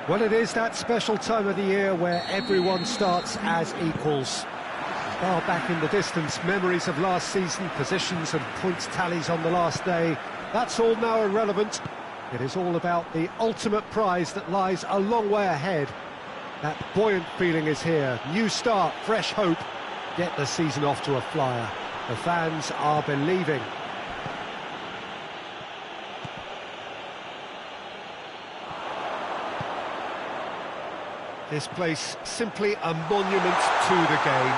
Well, it is that special time of the year where everyone starts as equals. Far back in the distance, memories of last season, positions and points tallies on the last day, that's all now irrelevant. It is all about the ultimate prize that lies a long way ahead. That buoyant feeling is here. New start, fresh hope. Get the season off to a flyer. The fans are believing. This place simply a monument to the game.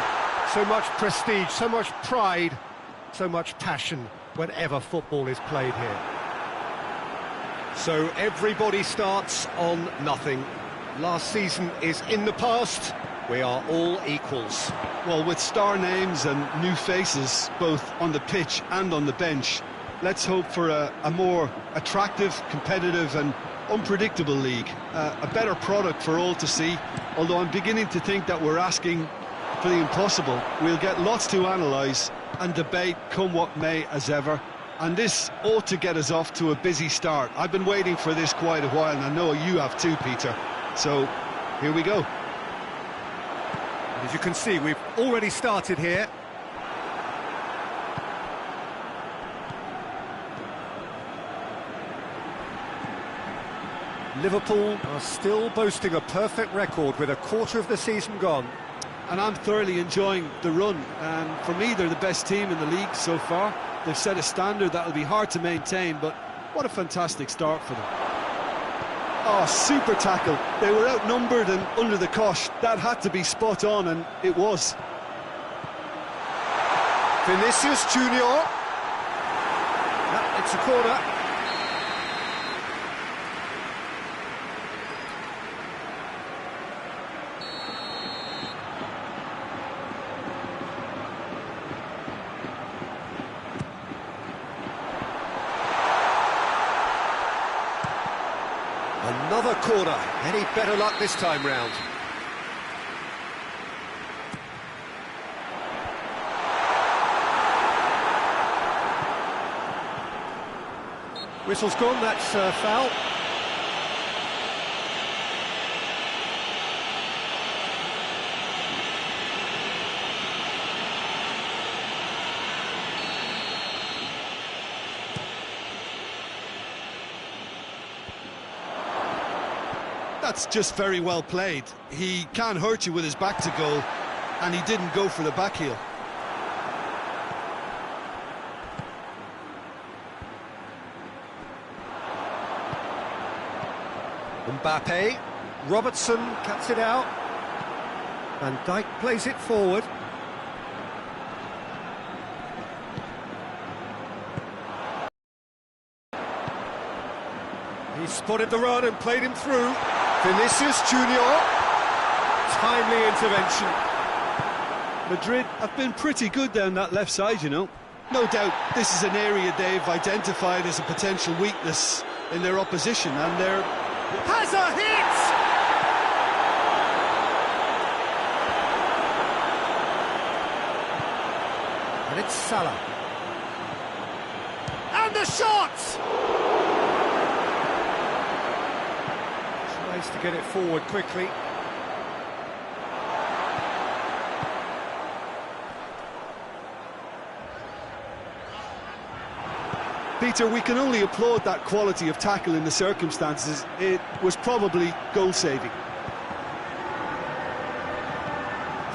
So much prestige, so much pride, so much passion whenever football is played here. So everybody starts on nothing. Last season is in the past. We are all equals. Well, with star names and new faces, both on the pitch and on the bench, let's hope for a more attractive, competitive and unpredictable league. A better product for all to see, although I'm beginning to think that we're asking for the impossible. We'll get lots to analyse and debate, come what may, as ever. And this ought to get us off to a busy start. I've been waiting for this quite a while, and I know you have too, Peter. So, here we go. As you can see, we've already started here. Liverpool are still boasting a perfect record with a quarter of the season gone. And I'm thoroughly enjoying the run. For me, they're the best team in the league so far. They've set a standard that'll be hard to maintain, but what a fantastic start for them. Oh, super tackle. They were outnumbered and under the cosh. That had to be spot on, and it was. Vinicius Junior. It's a corner. Another corner. Any better luck this time round? Whistle's gone, that's foul. That's just very well played. He can hurt you with his back to goal, and he didn't go for the back heel. Mbappe, Robertson cuts it out. Van Dijk plays it forward. He spotted the run and played him through. Vinicius Junior. Timely intervention. Madrid have been pretty good down that left side, you know. No doubt this is an area they've identified as a potential weakness in their opposition, and they're... Has a hit! And it's Salah. And the shot! Tries to get it forward quickly. Peter, we can only applaud that quality of tackle in the circumstances. It was probably goal-saving.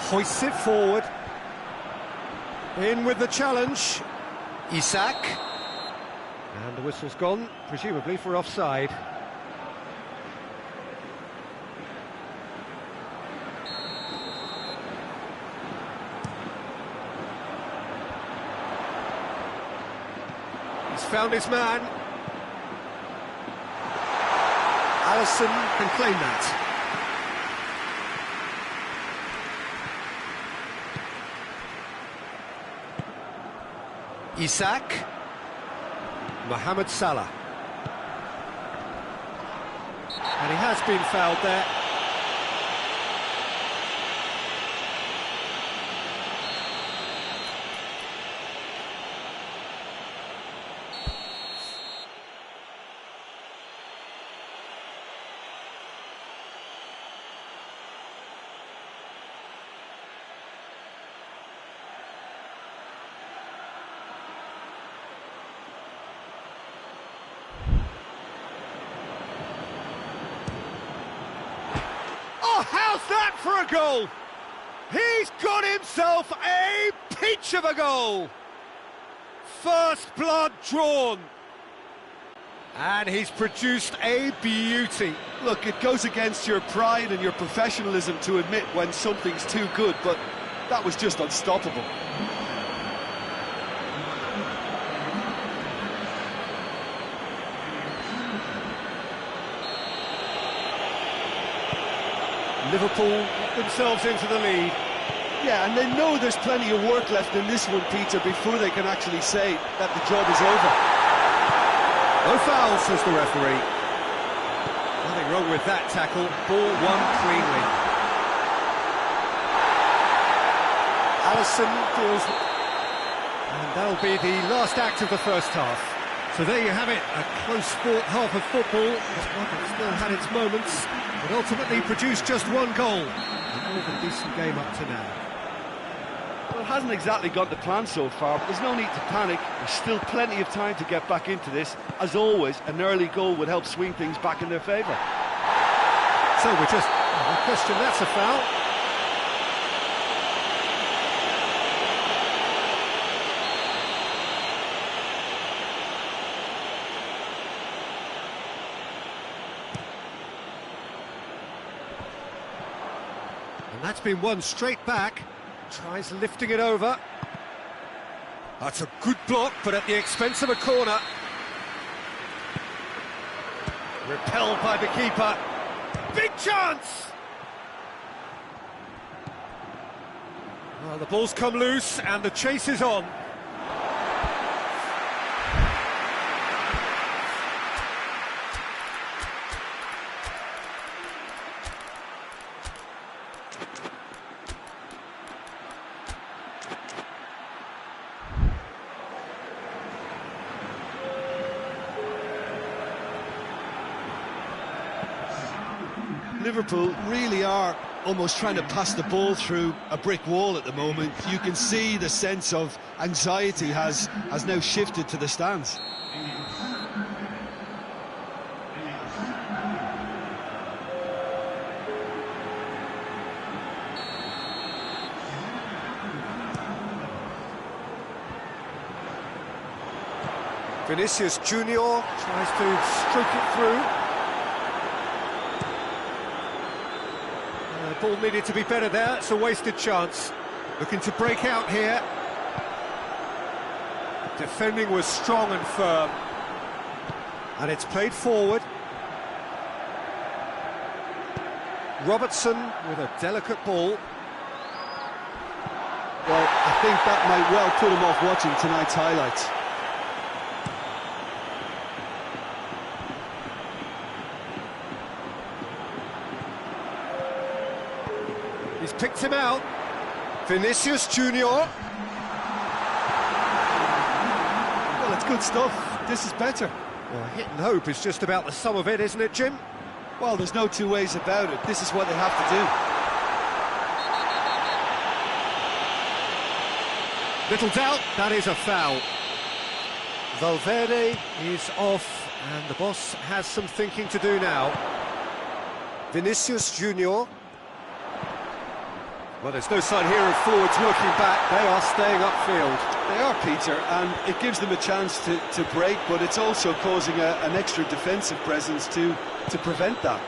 Hoists it forward. In with the challenge. Isak. And the whistle's gone, presumably for offside. He's found his man. Alisson can claim that. Isak. Mohamed Salah. And he has been fouled there. Oh, how's that for a goal? He's got himself a peach of a goal. First blood drawn. And he's produced a beauty. Look, it goes against your pride and your professionalism to admit when something's too good, but that was just unstoppable. Liverpool get themselves into the lead. Yeah, and they know there's plenty of work left in this one, Peter, before they can actually say that the job is over. No foul, says the referee. Nothing wrong with that tackle. Ball won cleanly. Allison deals... And that'll be the last act of the first half. So there you have it, a close fought half of football. It's still had its moments, but ultimately produced just one goal. A more than decent game up to now. Well, it hasn't exactly got the plan so far, but there's no need to panic. There's still plenty of time to get back into this. As always, an early goal would help swing things back in their favour. So we're just... no question, that's a foul. And that's been won straight back. Tries lifting it over. That's a good block, but at the expense of a corner. Repelled by the keeper. Big chance! Well, the ball's come loose and the chase is on. Liverpool really are almost trying to pass the ball through a brick wall at the moment. You can see the sense of anxiety has now shifted to the stands. Vinicius Junior tries to stroke it through. The ball needed to be better there, it's a wasted chance. Looking to break out here. Defending was strong and firm. And it's played forward. Robertson with a delicate ball. Well, I think that might well put him off watching tonight's highlights. He's picked him out. Vinicius Junior. Well, it's good stuff. This is better. Well, hit and hope is just about the sum of it, isn't it, Jim? Well, there's no two ways about it. This is what they have to do. Little doubt, that is a foul. Valverde is off, and the boss has some thinking to do now. Vinicius Junior. Well, there's no sign here of forwards working back. They are staying upfield. They are, Peter, and it gives them a chance to break, but it's also causing an extra defensive presence to prevent that.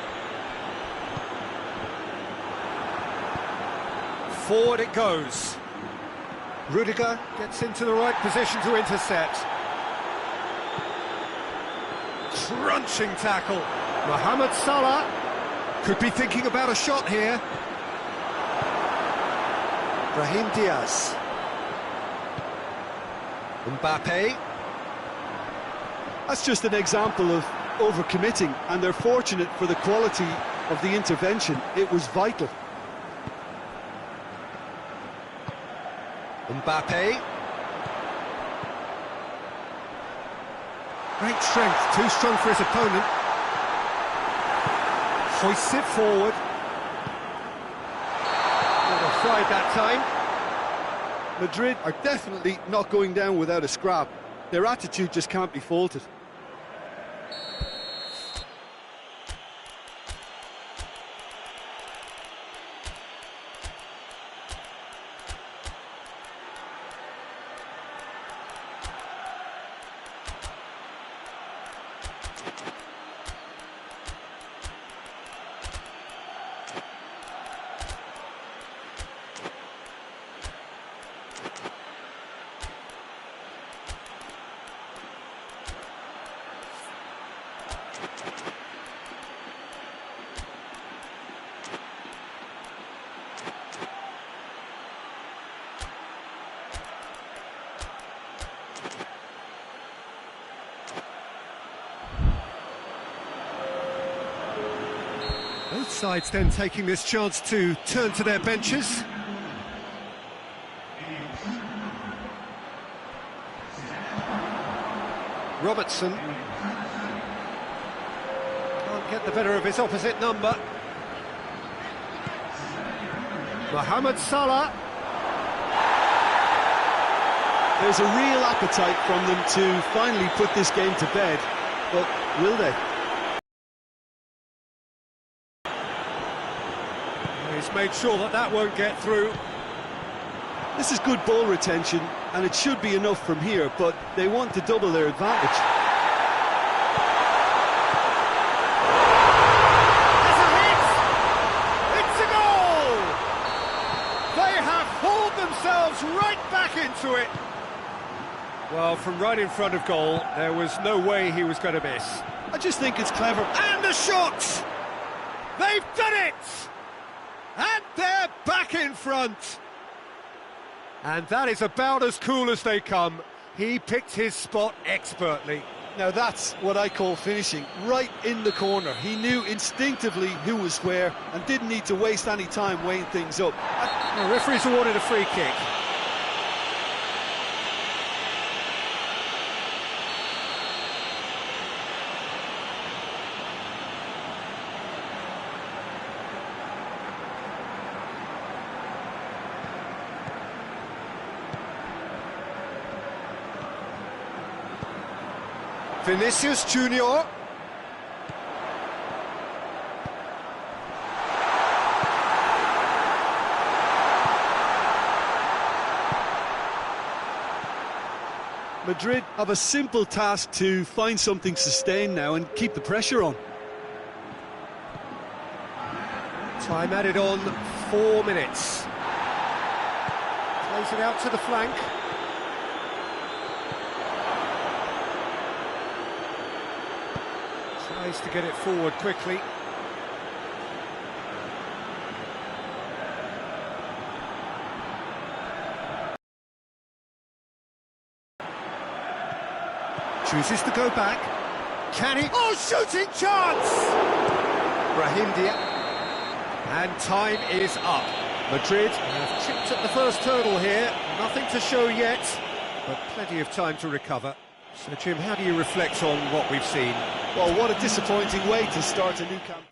Forward it goes. Rudiger gets into the right position to intercept. Crunching tackle. Mohamed Salah could be thinking about a shot here. Brahim Diaz. Mbappe. That's just an example of overcommitting, and they're fortunate for the quality of the intervention. It was vital. Mbappe. Great strength, too strong for his opponent. Hoists it forward. Offside that time. Madrid are definitely not going down without a scrap. Their attitude just can't be faulted. Both sides then taking this chance to turn to their benches. Robertson can't get the better of his opposite number. Mohamed Salah. There's a real appetite from them to finally put this game to bed, but will they? He's made sure that that won't get through. This is good ball retention, and it should be enough from here, but they want to double their advantage. There's a hit! It's a goal! They have hauled themselves right back into it. Well, from right in front of goal, there was no way he was going to miss. I just think it's clever. And the shot! They've done it! And they're back in front. And that is about as cool as they come. He picked his spot expertly. Now that's what I call finishing, right in the corner. He knew instinctively who was where and didn't need to waste any time weighing things up. The referee's awarded a free kick. Vinicius Junior. Madrid have a simple task to find something sustained now and keep the pressure on. Time added on, 4 minutes. Plays it out to the flank. Tries to get it forward quickly. Chooses to go back. Can he? Oh, shooting chance! Brahim Diaz. And time is up. Madrid have chipped at the first hurdle here. Nothing to show yet, but plenty of time to recover. So, Jim, how do you reflect on what we've seen? Well, what a disappointing way to start a new campaign.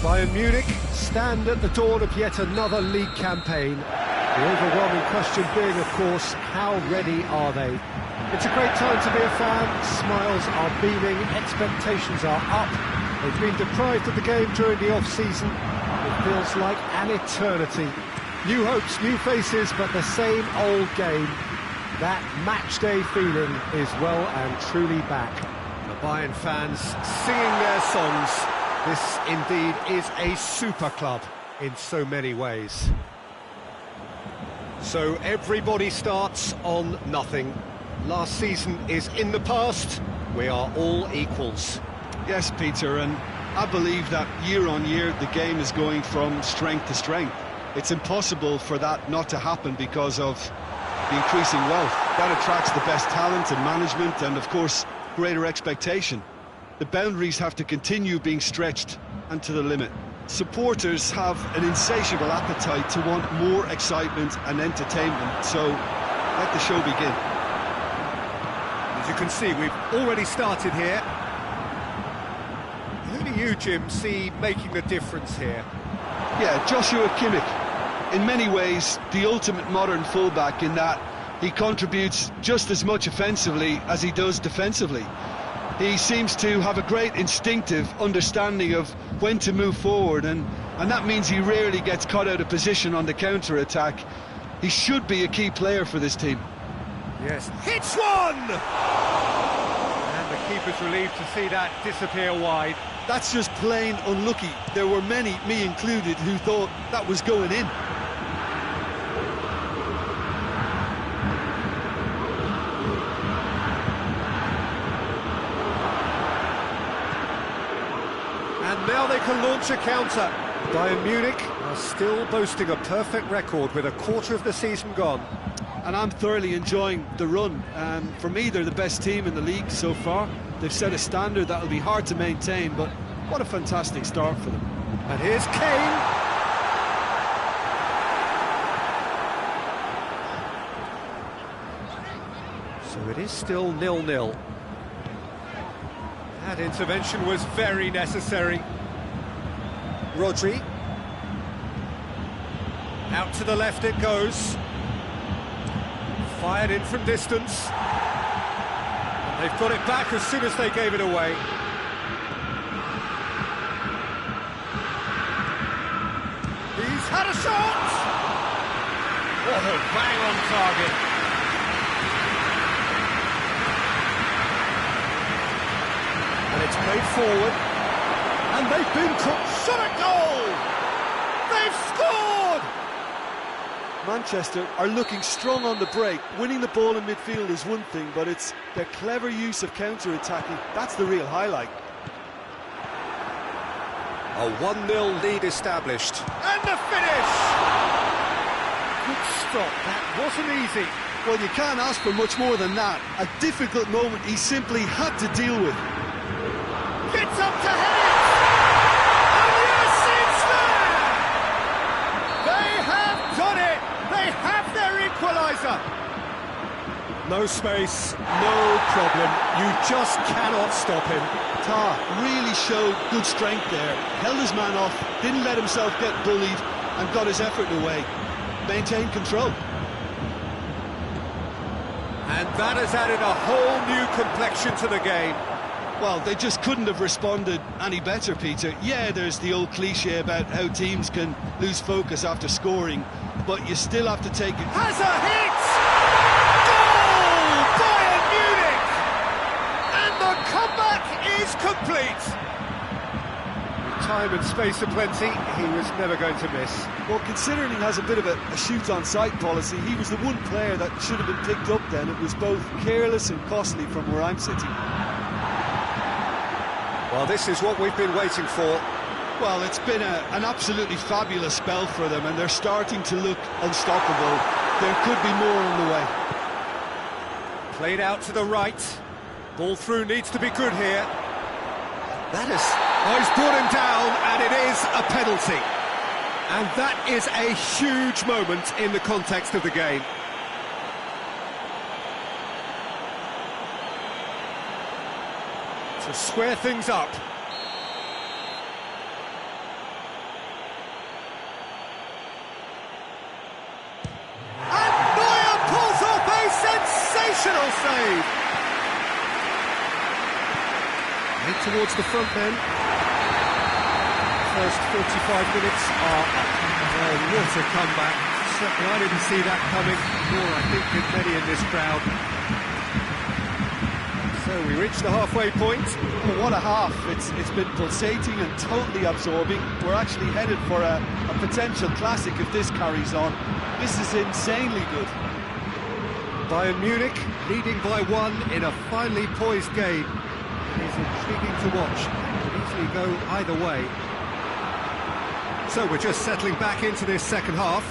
Bayern Munich stand at the dawn of yet another league campaign. The overwhelming question being, of course, how ready are they? It's a great time to be a fan. Smiles are beaming, expectations are up. They've been deprived of the game during the off-season. With Feels like an eternity. New hopes, new faces, but the same old game. That match day feeling is well and truly back. The Bayern fans singing their songs. This indeed is a super club in so many ways. So everybody starts on nothing. Last season is in the past. We are all equals. Yes, Peter, and I believe that year on year the game is going from strength to strength. It's impossible for that not to happen because of the increasing wealth. That attracts the best talent and management and, of course, greater expectation. The boundaries have to continue being stretched and to the limit. Supporters have an insatiable appetite to want more excitement and entertainment, so let the show begin. As you can see, we've already started here. Who do you, Jim, see making the difference here? Yeah, Joshua Kimmich. In many ways, the ultimate modern fullback in that he contributes just as much offensively as he does defensively. He seems to have a great instinctive understanding of when to move forward, and that means he rarely gets caught out of position on the counter-attack. He should be a key player for this team. Yes, hits one! And the keeper's relieved to see that disappear wide. That's just plain unlucky. There were many, me included, who thought that was going in. And now they can launch a counter. Bayern Munich are still boasting a perfect record with a quarter of the season gone. And I'm thoroughly enjoying the run. For me, they're the best team in the league so far. They've set a standard that will be hard to maintain, but what a fantastic start for them. And here's Kane. So it is still 0-0. That intervention was very necessary. Rodri. Out to the left it goes. Fired in from distance. And they've got it back as soon as they gave it away. He's had a shot! What a bang on target. And it's played forward. And they've been cooked. Shot a goal! They've scored! Manchester are looking strong on the break. Winning the ball in midfield is one thing, but it's their clever use of counter-attacking. That's the real highlight. A 1-0 lead established. And the finish! Good stop, that wasn't easy. Well, you can't ask for much more than that. A difficult moment he simply had to deal with. Gets up to head it! And yes, it's there! They have done it! They have their equaliser! No space, no problem. You just cannot stop him. Tah really showed good strength there. Held his man off, didn't let himself get bullied, and got his effort away. Maintained control. And that has added a whole new complexion to the game. Well, they just couldn't have responded any better, Peter. Yeah, there's the old cliche about how teams can lose focus after scoring, but you still have to take it. Has a hit! Goal! Bayern Munich! And the comeback is complete! With time and space aplenty, he was never going to miss. Well, considering he has a bit of a shoot-on-sight policy, he was the one player that should have been picked up then. It was both careless and costly from where I'm sitting. Well, this is what we've been waiting for. Well, it's been an absolutely fabulous spell for them, and they're starting to look unstoppable. There could be more on the way. Played out to the right. Ball through needs to be good here. That is... Oh, he's brought him down, and it is a penalty. And that is a huge moment in the context of the game. To square things up. And Neuer pulls off a sensational save. Head towards the front then. So first 45 minutes are up. Well, what a comeback. Certainly I didn't see that coming, nor I think did many in this crowd. So we reach the halfway point. Well, what a half. It's been pulsating and totally absorbing. We're actually headed for a potential classic if this carries on. This is insanely good. Bayern Munich leading by 1 in a finely poised game. It is intriguing to watch. It could easily go either way. So we're just settling back into this second half.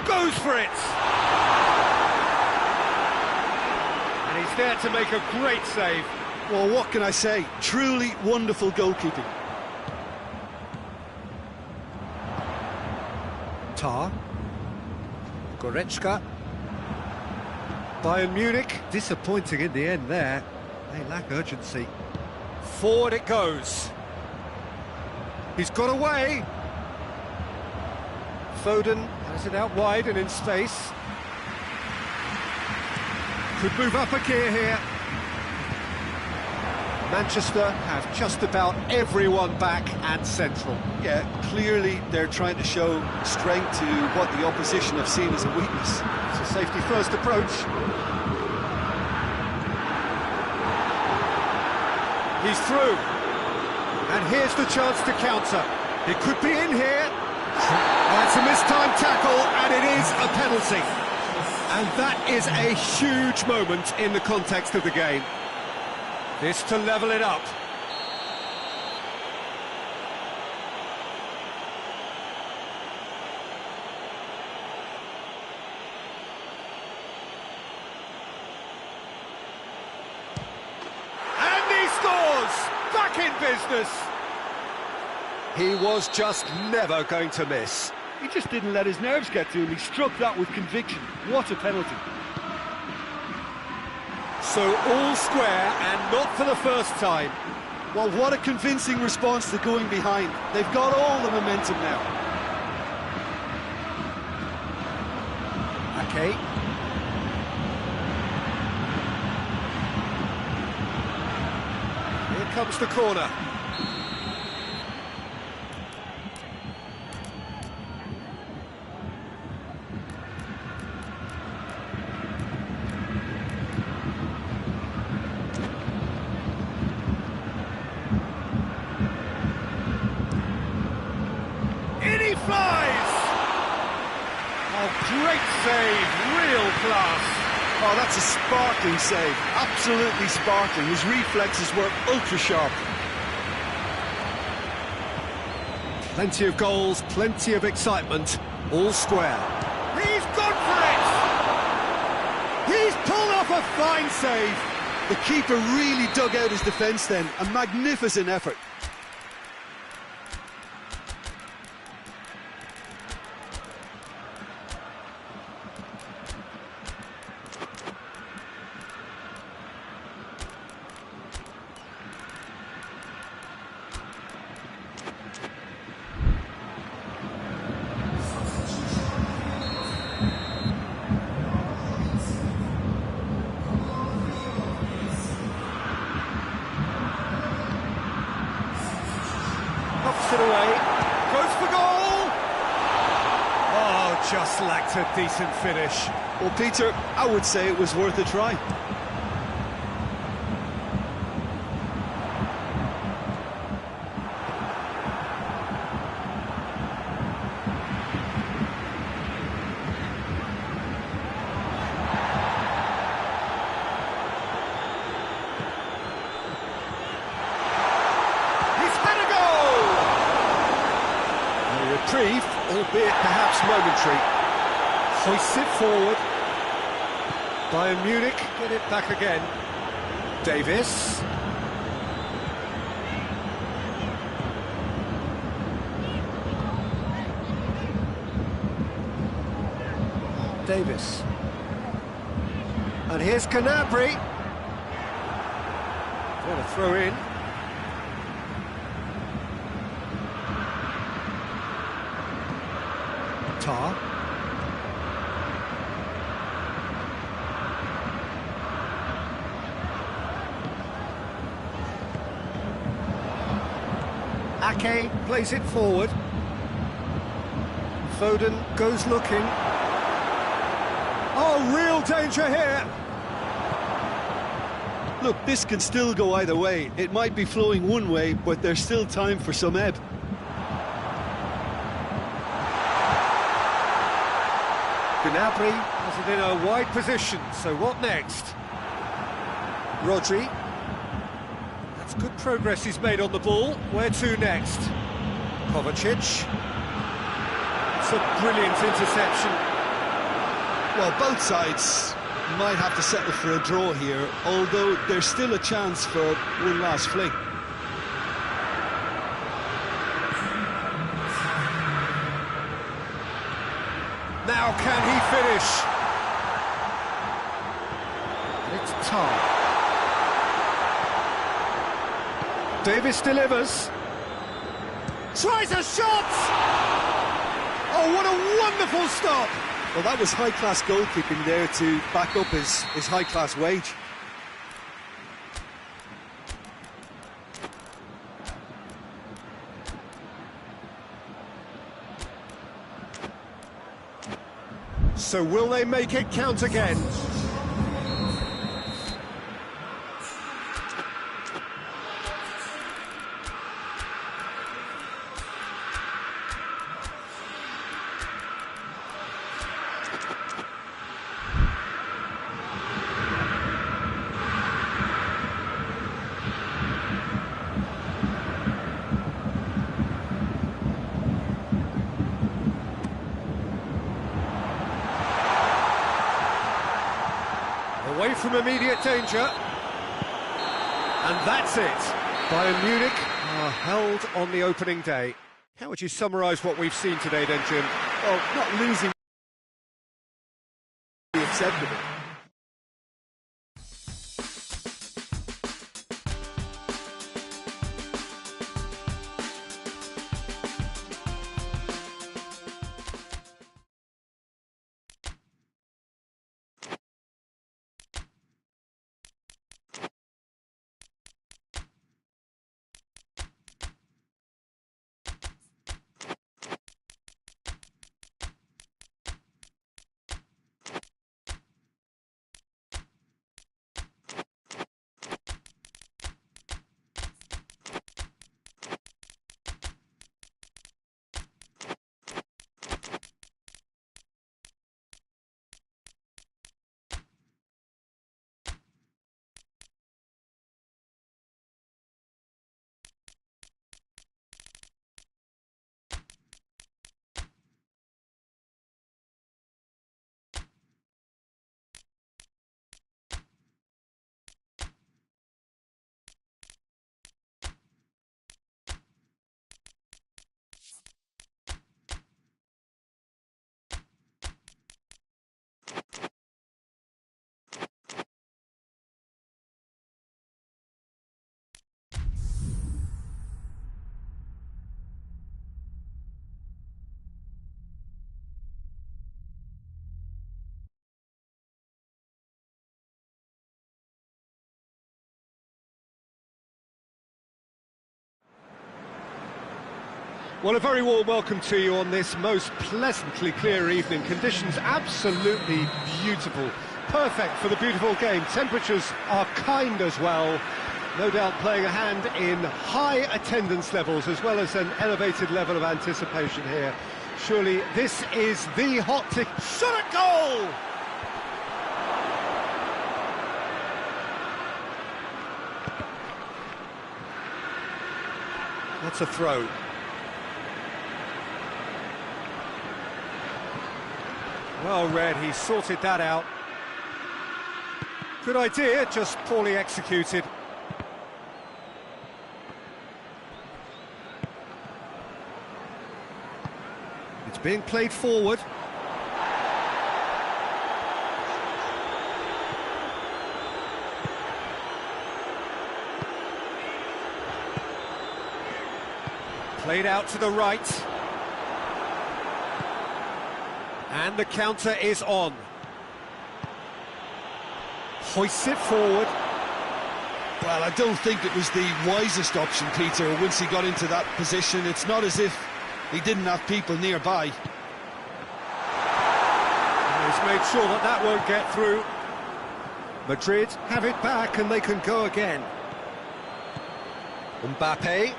Goes for it! And he's there to make a great save. Well, what can I say? Truly wonderful goalkeeping. Tar. Goretzka. Bayern Munich disappointing in the end there. They lack urgency. Forward it goes. He's got away. Foden has it out wide and in space. Could move up a gear here. Manchester have just about everyone back and central. Yeah, clearly they're trying to show strength to what the opposition have seen as a weakness. It's a safety-first approach. He's through. And here's the chance to counter. It could be in here. That's a mistimed tackle, and it is a penalty. And that is a huge moment in the context of the game. This to level it up. And he scores! Back in business! He was just never going to miss. He just didn't let his nerves get to him. He struck that with conviction. What a penalty. So all square, and not for the first time. Well, what a convincing response to going behind. They've got all the momentum now. Okay. Here comes the corner. Flies! Oh, great save, real class. Oh, that's a sparkling save, absolutely sparkling. His reflexes were ultra sharp. Plenty of goals, plenty of excitement, all square. He's gone for it! He's pulled off a fine save. The keeper really dug out his defence then, a magnificent effort. It away, goes for goal! Oh, just lacked a decent finish. Well, Peter, I would say it was worth a try. Reprieve, albeit perhaps momentary. Hoists it forward. Bayern Munich get it back again. Davis. Davis. And here's Gnabry. What a throw in. Tar. Ake plays it forward. Foden goes looking. Oh, real danger here. Look, this can still go either way. It might be flowing one way, but there's still time for some ebb. Gnabry has it in a wide position, so what next? Rodri. That's good progress he's made on the ball. Where to next? Kovacic. It's a brilliant interception. Well, both sides might have to settle for a draw here, although there's still a chance for one last fling. Now can he finish? It's time. Davis delivers. Tries a shot! Oh, what a wonderful stop! Well, that was high-class goalkeeping there to back up his high-class wage. So will they make it count again? Away from immediate danger. And that's it. Bayern Munich are held on the opening day. How would you summarise what we've seen today then, Jim? Well, not losing acceptable. Well, a very warm welcome to you on this most pleasantly clear evening. Conditions absolutely beautiful. Perfect for the beautiful game. Temperatures are kind as well. No doubt playing a hand in high attendance levels as well as an elevated level of anticipation here. Surely this is the hot ticket. Shot at goal! That's a throw. Well read, he sorted that out. Good idea, just poorly executed. It's being played forward. Played out to the right. And the counter is on. Hoists it forward. Well, I don't think it was the wisest option, Peter, once he got into that position. It's not as if he didn't have people nearby. He's made sure that that won't get through. Madrid have it back and they can go again. Mbappe.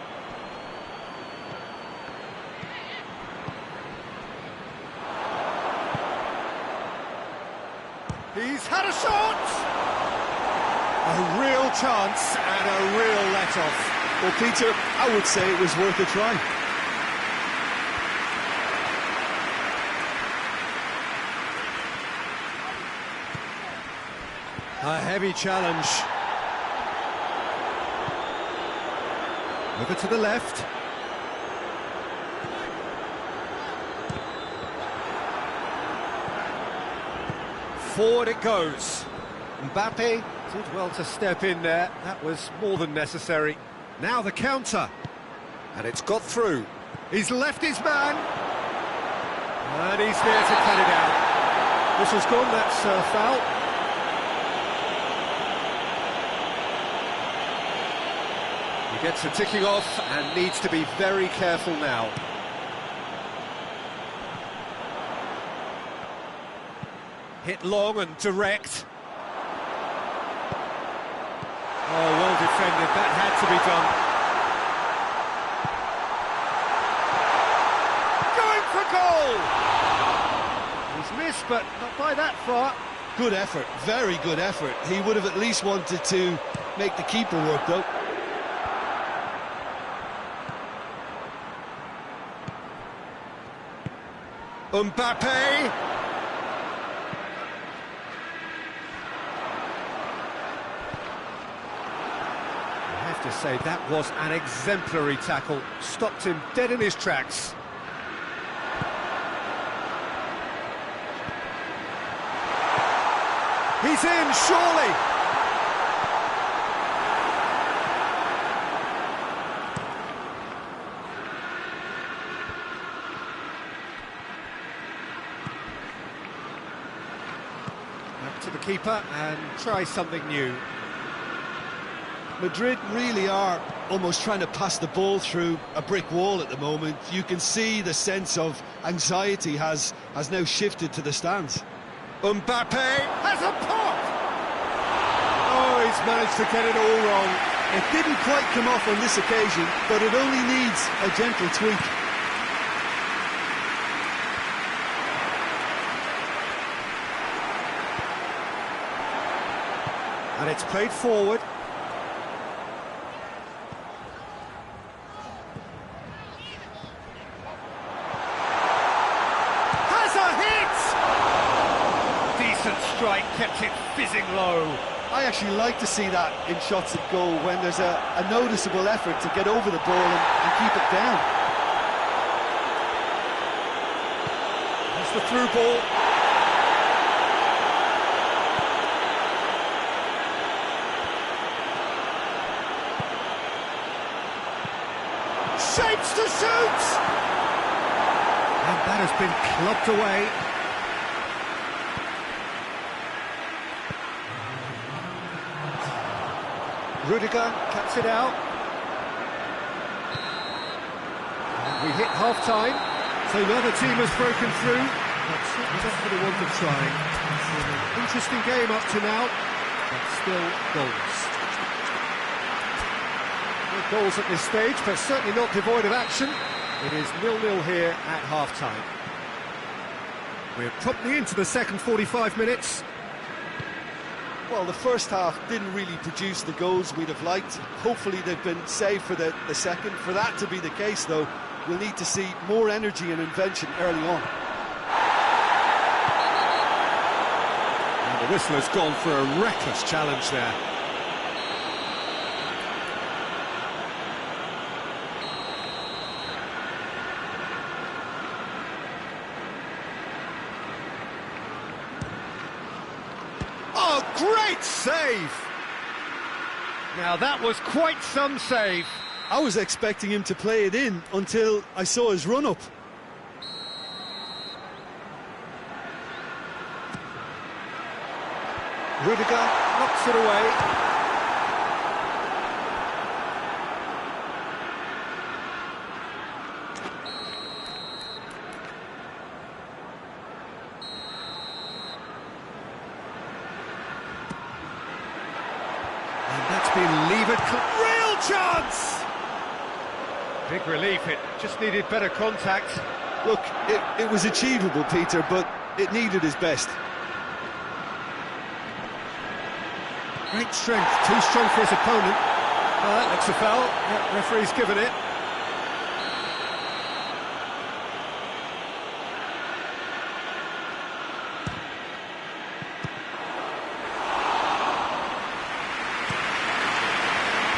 He's had a shot! A real chance and a real let-off. Well, Peter, I would say it was worth a try. A heavy challenge. Over to the left. Forward it goes. Mbappe did well to step in there. That was more than necessary. Now the counter. And it's got through. He's left his man. And he's there to cut it out. This has gone, that's foul. He gets the ticking off and needs to be very careful now. Hit long and direct. Oh, well defended, that had to be done. Going for goal! He's missed, but not by that far. Good effort, very good effort. He would have at least wanted to make the keeper work, though. Mbappe! I have to say, that was an exemplary tackle. Stopped him dead in his tracks. He's in, surely! Back to the keeper and try something new. Madrid really are almost trying to pass the ball through a brick wall at the moment. You can see the sense of anxiety has now shifted to the stands. Mbappe has a pop! Oh, he's managed to get it all wrong. It didn't quite come off on this occasion, but it only needs a gentle tweak. And it's played forward. Strike kept it fizzing low. I actually like to see that in shots at goal when there's a noticeable effort to get over the ball and keep it down. That's the through ball. Shapes to shoot! And that has been clubbed away. Rudiger cuts it out. And we hit half-time. So another team has broken through. That's not for the want of trying. An interesting game up to now, but still goals. No goals at this stage, but certainly not devoid of action. It is 0-0 here at half-time. We're promptly into the second 45 minutes. Well, the first half didn't really produce the goals we'd have liked. Hopefully they've been saved for the second. For that to be the case, though, we'll need to see more energy and invention early on. And the whistle has gone for a reckless challenge there. Great save! Now that was quite some save. I was expecting him to play it in until I saw his run-up. Rudiger knocks it away. And that's been levered. Real chance! Big relief, it just needed better contact. Look, it was achievable, Peter, but it needed his best. Great strength, too strong for his opponent. That's a foul. Yeah, referee's given it.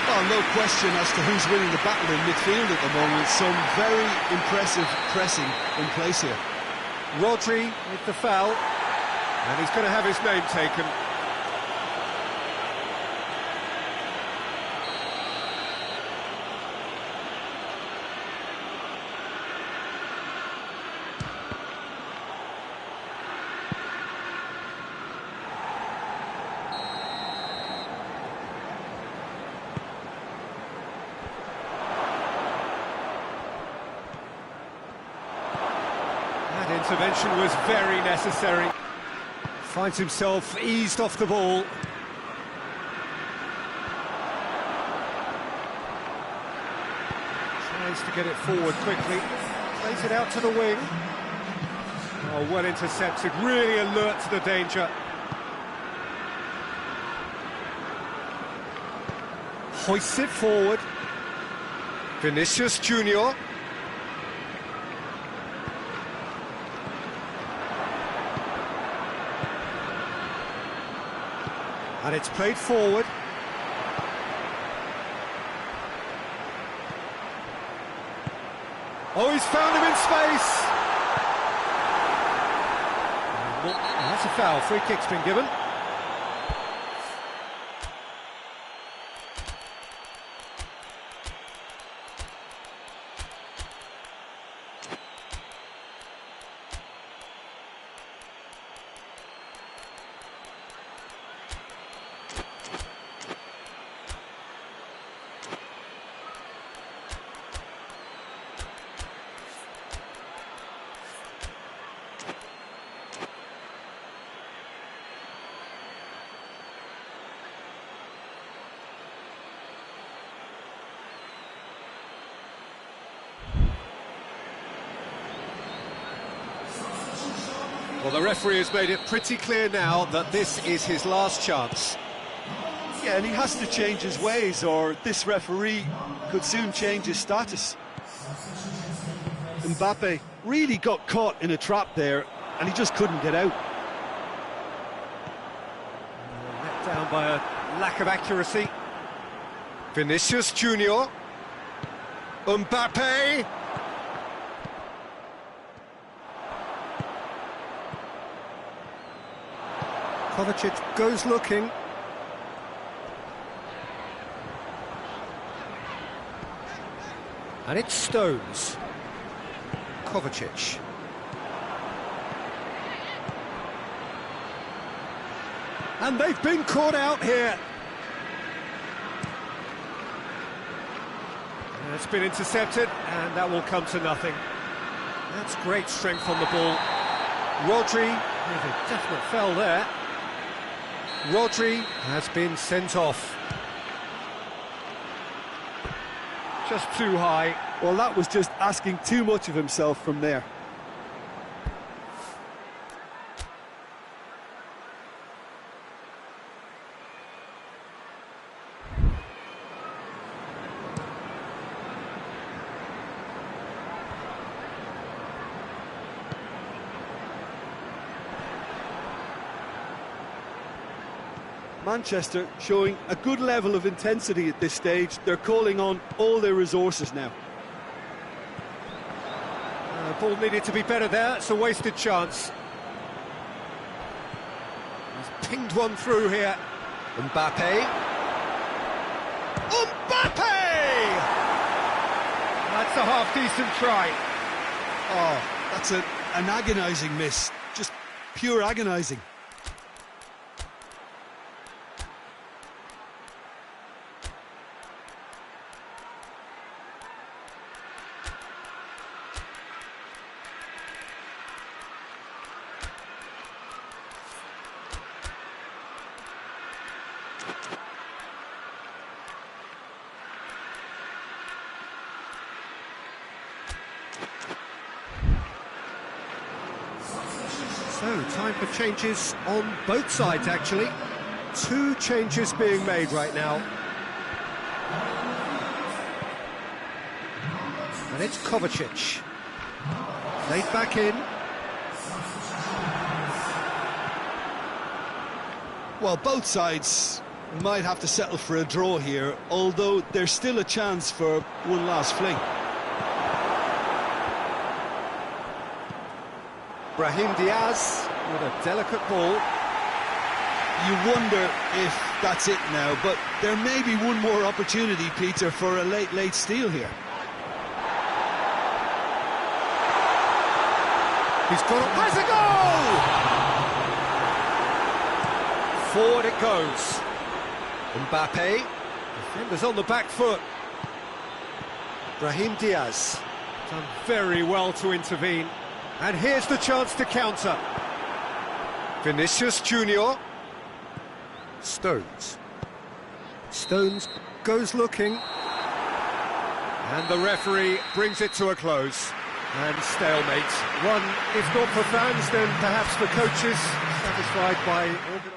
Well, no question as to who's winning the battle in midfield at the moment. Some very impressive pressing in place here. Rodri with the foul, and he's going to have his name taken. That intervention was very necessary. Finds himself eased off the ball. Tries to get it forward quickly. Plays it out to the wing. Oh, well intercepted, really alert to the danger. Hoists it forward. Vinicius Junior. And it's played forward. Oh, he's found him in space! Well, that's a foul. Free kick's been given. Well, the referee has made it pretty clear now that this is his last chance. Yeah, and he has to change his ways, or this referee could soon change his status. Mbappe really got caught in a trap there, and he just couldn't get out. Let down by a lack of accuracy. Vinicius Junior. Mbappe. Kovacic goes looking. And it's Stones. Kovacic. And they've been caught out here. And it's been intercepted, and that will come to nothing. That's great strength on the ball. Rodri with a definite foul there. Rodri has been sent off. Just too high. Well, that was just asking too much of himself from there. Manchester showing a good level of intensity at this stage. They're calling on all their resources now. Ball needed to be better there. It's a wasted chance. He's pinged one through here. Mbappe. Mbappe! That's a half-decent try. Oh, that's an agonising miss. Just pure agonising. So, time for changes on both sides, actually. Two changes being made right now. And it's Kovacic. Played back in. Well, both sides might have to settle for a draw here, although there's still a chance for one last fling. Brahim Diaz with a delicate ball. You wonder if that's it now, but there may be one more opportunity, Peter, for a late steal here. He's got it. Has a goal! Forward it goes. Mbappe. Defenders on the back foot. Brahim Diaz. Done very well to intervene. And here's the chance to counter. Vinicius Junior. Stones. Stones goes looking. And the referee brings it to a close. And stalemate. One, if not for fans, then perhaps for coaches, satisfied by organisation.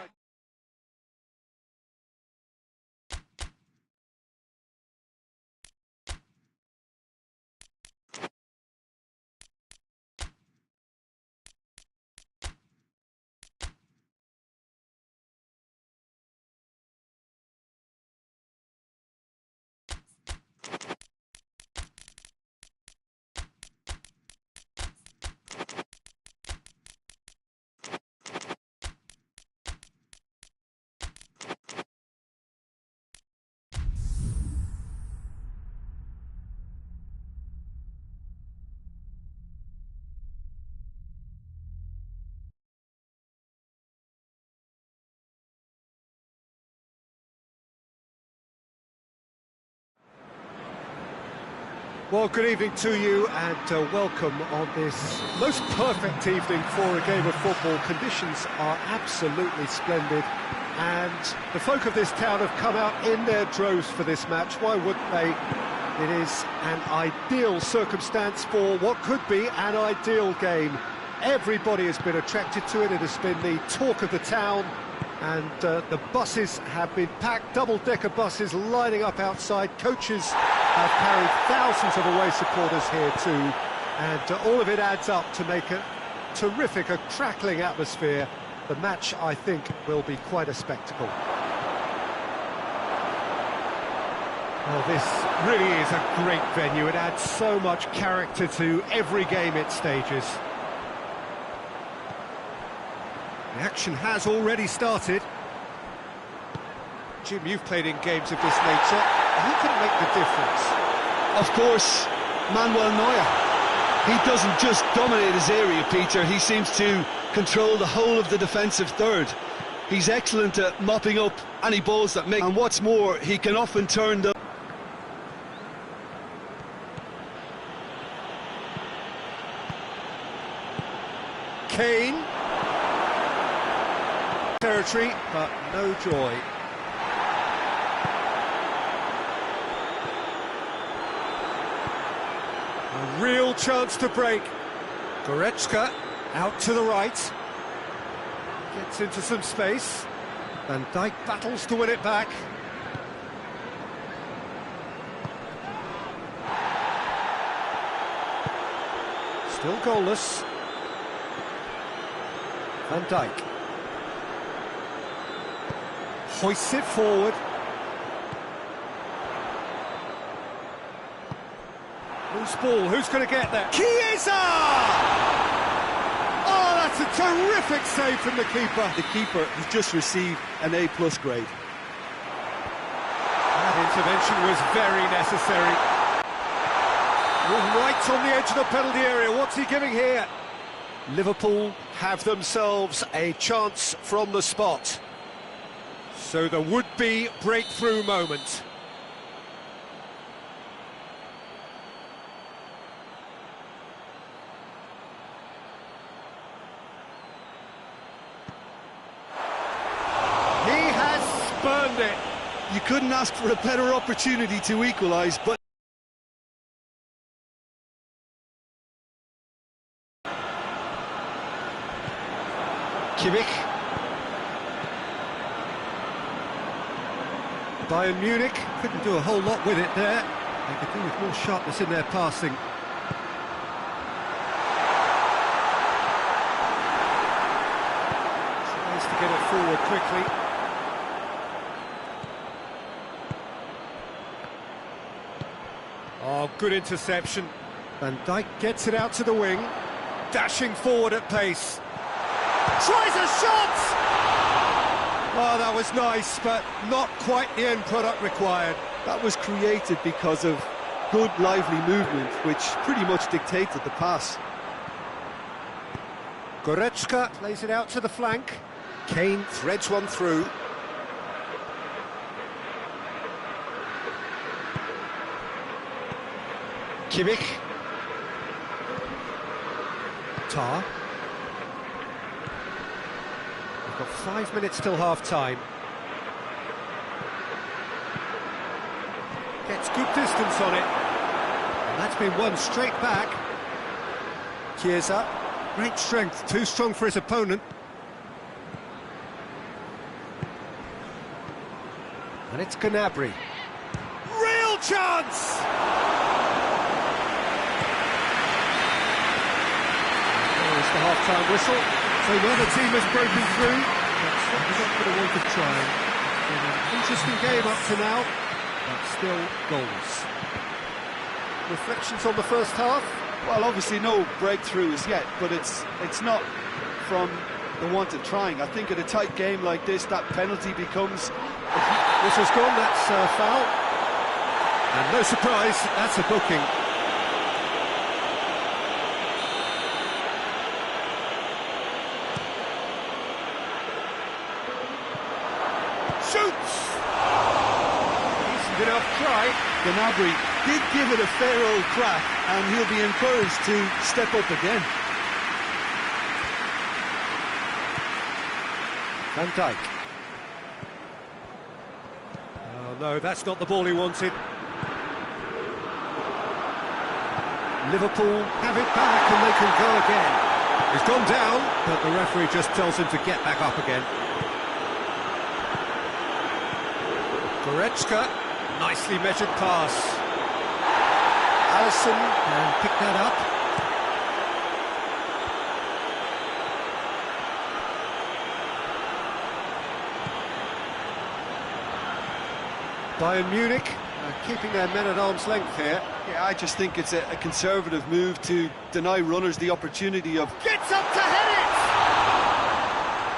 Well, good evening to you and welcome on this most perfect evening for a game of football. Conditions are absolutely splendid and the folk of this town have come out in their droves for this match. Why wouldn't they? It is an ideal circumstance for what could be an ideal game. Everybody has been attracted to it. It has been the talk of the town. And the buses have been packed, double-decker buses lining up outside. Coaches have carried thousands of away supporters here too. And all of it adds up to make a terrific, a crackling atmosphere. The match, I think, will be quite a spectacle. Well, this really is a great venue. It adds so much character to every game it stages. The action has already started. Jim, you've played in games of this nature. Who can make the difference? Of course, Manuel Neuer. He doesn't just dominate his area, Peter. He seems to control the whole of the defensive third. He's excellent at mopping up any balls that make... And what's more, he can often turn them... Kane. Territory, but no joy. A real chance to break. Goretzka out to the right. Gets into some space. Van Dijk battles to win it back. Still goalless. Van Dijk. Hoists it forward. Loose ball, who's going to get that? Chiesa! Oh, that's a terrific save from the keeper. The keeper has just received an A+ grade. That intervention was very necessary. Right on the edge of the penalty area. What's he giving here? Liverpool have themselves a chance from the spot. So the would-be breakthrough moment. He has spurned it. You couldn't ask for a better opportunity to equalise, but Kimmich. Bayern Munich couldn't do a whole lot with it there. They could do with more sharpness in their passing. Tries to get it forward quickly. Oh, good interception. Van Dijk gets it out to the wing. Dashing forward at pace. Tries a shot! Oh, that was nice, but not quite the end product required. That was created because of good, lively movement, which pretty much dictated the pass. Goretzka plays it out to the flank. Kane threads one through. Kimmich. Tar. We've got 5 minutes till half-time. Gets good distance on it. And that's been won straight back. Chiesa. Great strength, too strong for his opponent. And it's Gnabry. Real chance! There's the half-time whistle. So the other team has broken through. That's what we got for the want of trying. Been an interesting game up to now, but still goals. Reflections on the first half? Well, obviously no breakthroughs yet, but it's not from the want of trying. I think in a tight game like this, that penalty becomes... This has gone, that's a foul. And no surprise, that's a booking. Shoots! Decent enough try. Gnabry did give it a fair old crack, and he'll be encouraged to step up again. Van Dijk. Oh no, that's not the ball he wanted. Liverpool have it back and they can go again. He's gone down, but the referee just tells him to get back up again. Goretzka, nicely measured pass. Alisson can pick that up. Bayern Munich keeping their men at arm's length here. Yeah, I just think it's a conservative move to deny runners the opportunity of... Gets up to head it!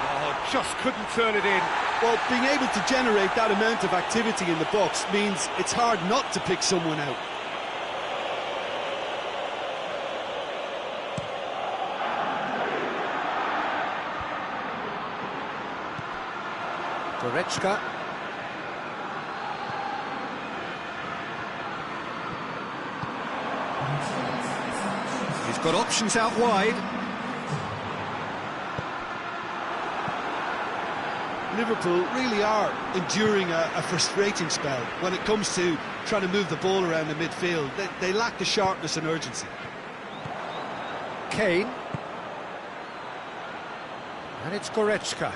Oh, just couldn't turn it in. Well, being able to generate that amount of activity in the box means it's hard not to pick someone out. Goretzka. He's got options out wide. Liverpool really are enduring a frustrating spell when it comes to trying to move the ball around the midfield. They lack the sharpness and urgency. Kane. And it's Goretzka.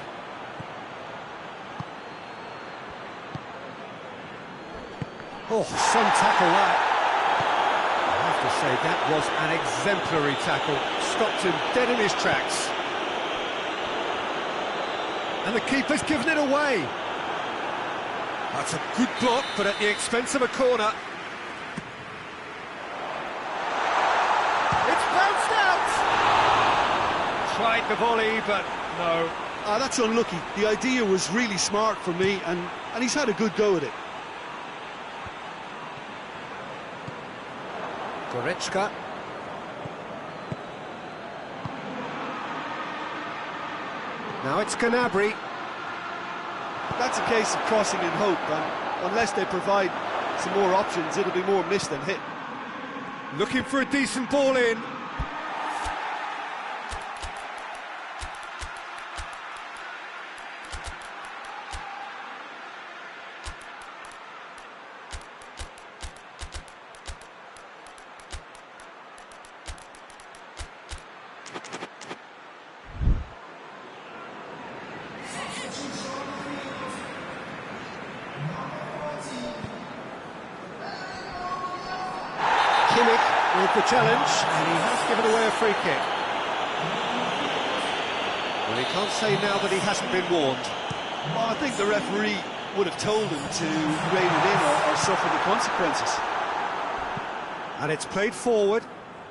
Oh, some tackle that. I have to say, that was an exemplary tackle. Stopped him dead in his tracks. And the keeper's given it away. That's a good block, but at the expense of a corner. It's bounced out! Tried the volley, but no. That's unlucky. The idea was really smart for me, and he's had a good go at it. Goretzka. Now it's Gnabry. That's a case of crossing in hope, and unless they provide some more options, it'll be more missed than hit. Looking for a decent ball in. challenge, and he has given away a free kick. Well, he can't say now that he hasn't been warned. Well, I think the referee would have told him to rein it in or suffer the consequences. And it's played forward.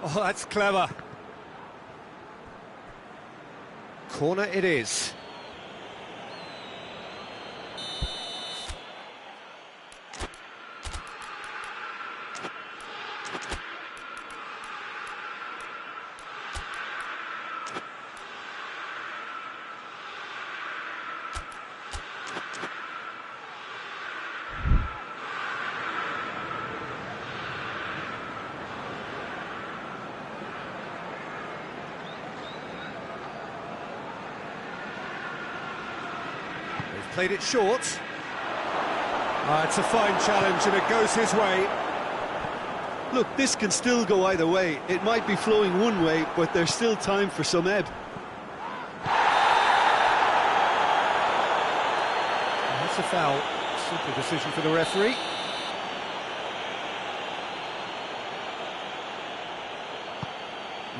Oh, that's clever. Corner it is. Played it short. It's a fine challenge and it goes his way. Look, this can still go either way. It might be flowing one way, but there's still time for some ebb. That's a foul. Simple decision for the referee.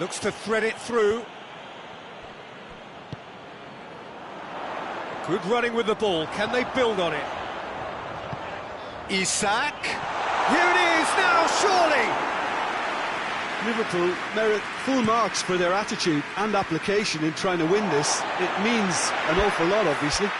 Looks to thread it through. Good running with the ball. Can they build on it? Isak. Here it is now, surely! Liverpool merit full marks for their attitude and application in trying to win this. It means an awful lot, obviously.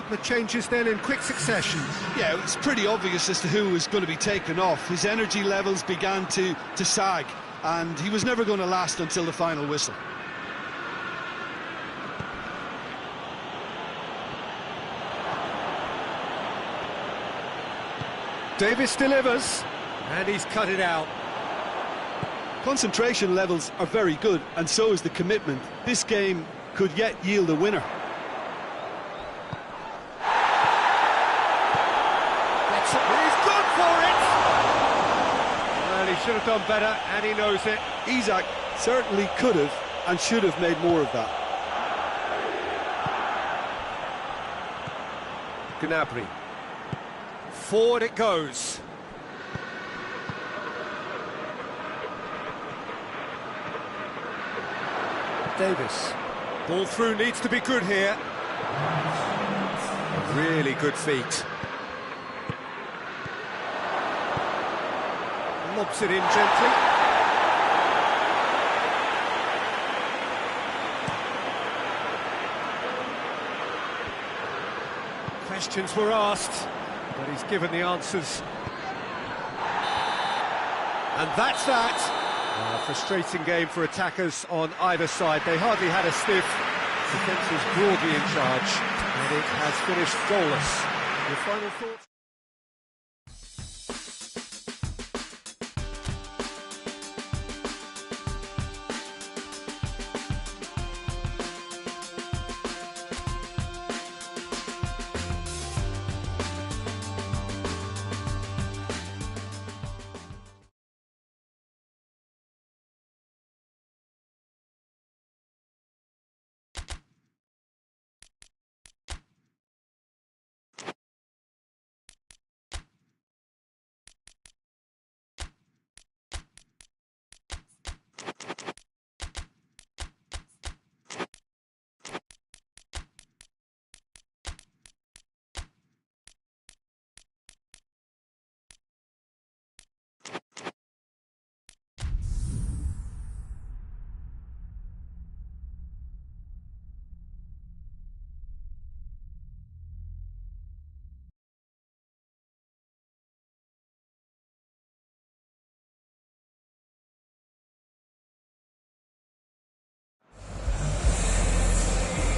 The changes then in quick succession. Yeah, it was pretty obvious as to who was going to be taken off. His energy levels began to sag, and he was never going to last until the final whistle. Davis delivers, and he's cut it out. Concentration levels are very good, and so is the commitment. This game could yet yield a winner. Should have done better, and he knows it. Isak certainly could have and should have made more of that. Gnabry. Forward it goes. Davis. Ball through needs to be good here. Really good feet. Lobs it in gently. Questions were asked, but he's given the answers. And that's that. A frustrating game for attackers on either side. They hardly had a sniff. Defence was broadly in charge, and it has finished goalless. Your final thoughts?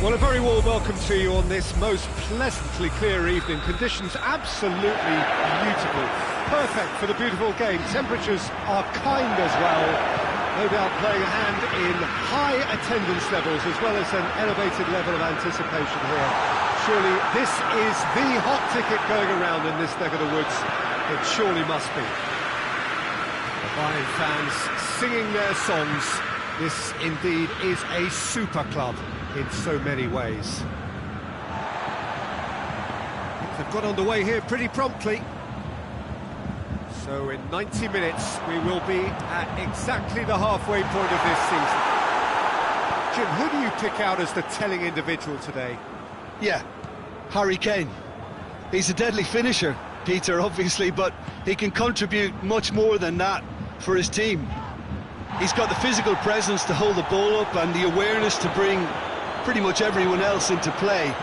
Well, a very warm welcome to you on this most pleasantly clear evening. Conditions absolutely beautiful. Perfect for the beautiful game. Temperatures are kind as well. No doubt playing a hand in high attendance levels as well as an elevated level of anticipation here. Surely this is the hot ticket going around in this neck of the woods. It surely must be. The Bayern fans singing their songs. This indeed is a super club in so many ways. They've got underway here pretty promptly. So in 90 minutes, we will be at exactly the halfway point of this season. Jim, who do you pick out as the telling individual today? Yeah, Harry Kane. He's a deadly finisher, Peter, obviously, but he can contribute much more than that for his team. He's got the physical presence to hold the ball up and the awareness to bring pretty much everyone else into play.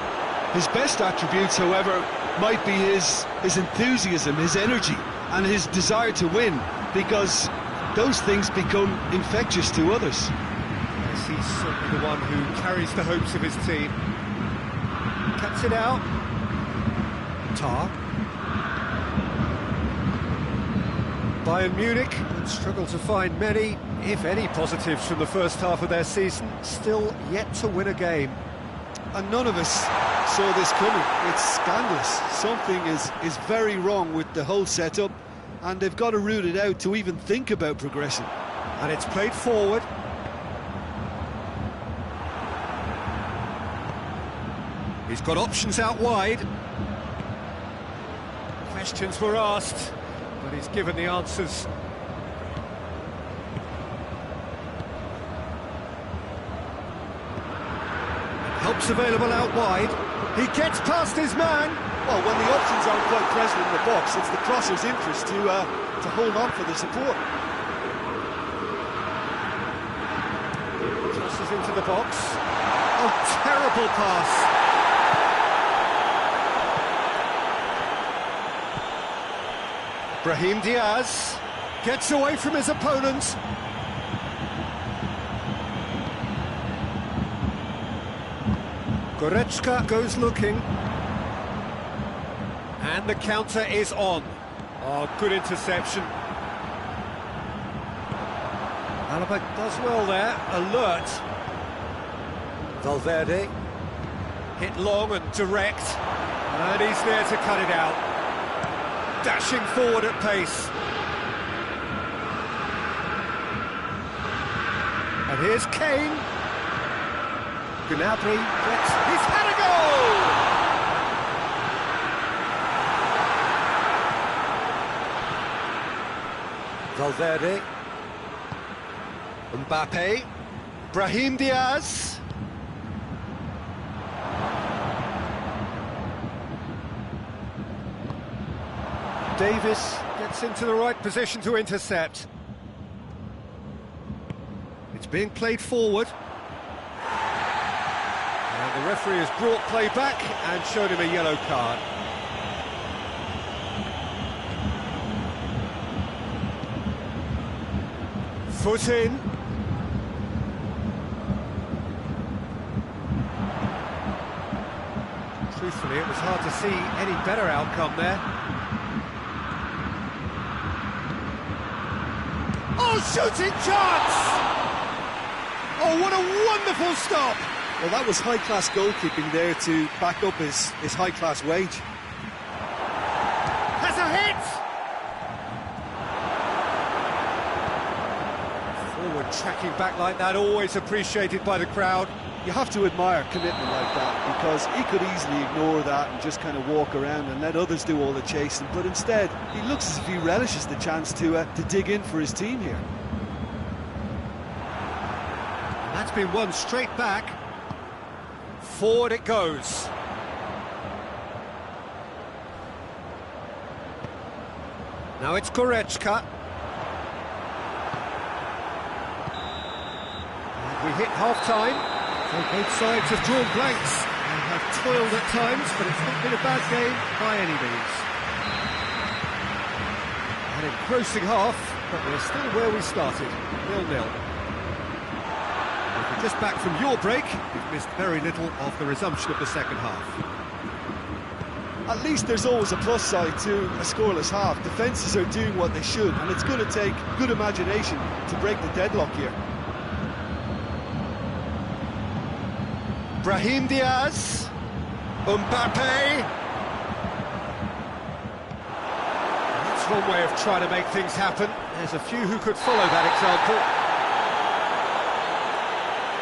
His best attributes, however, might be his enthusiasm, his energy, and his desire to win, because those things become infectious to others. Yes, he's certainly the one who carries the hopes of his team. Cuts it out. Tar. Bayern Munich would struggle to find many, if any, positives from the first half of their season, still yet to win a game. And none of us saw this coming. It's scandalous. Something is very wrong with the whole setup, and they've got to root it out to even think about progression. And it's played forward. He's got options out wide. Questions were asked, but he's given the answers. Help's available out wide. He gets past his man. Well, when the options aren't quite present in the box, it's the crosser's interest to hold on for the support. Crosses into the box. Oh, terrible pass. Brahim Diaz gets away from his opponent. Goretzka goes looking. And the counter is on. Oh, good interception. Alaba does well there, alert. Valverde, hit long and direct, and he's there to cut it out. Dashing forward at pace. And here's Kane. Gnabry gets... He's had a goal! Valverde, Mbappe, Brahim Diaz. Davis gets into the right position to intercept. It's being played forward. And the referee has brought play back and showed him a yellow card. Foot in. Truthfully, it was hard to see any better outcome there. Oh, shooting chance! Oh, what a wonderful stop! Well, that was high-class goalkeeping there to back up his high-class wage. Has a hit! Forward tracking back like that, always appreciated by the crowd. You have to admire commitment like that, because he could easily ignore that and just kind of walk around and let others do all the chasing, but instead he looks as if he relishes the chance to dig in for his team here. And that's been won straight back. Forward it goes. Now it's Goretzka. And we hit half-time. So both sides have drawn blanks and have toiled at times, but it's not been a bad game by any means. An engrossing half, but we're still where we started, 0-0. If you're just back from your break, you've missed very little of the resumption of the second half. at least there's always a plus side to a scoreless half. Defences are doing what they should, and it's going to take good imagination to break the deadlock here. Brahim Diaz, Mbappe. That's one way of trying to make things happen. There's a few who could follow that example.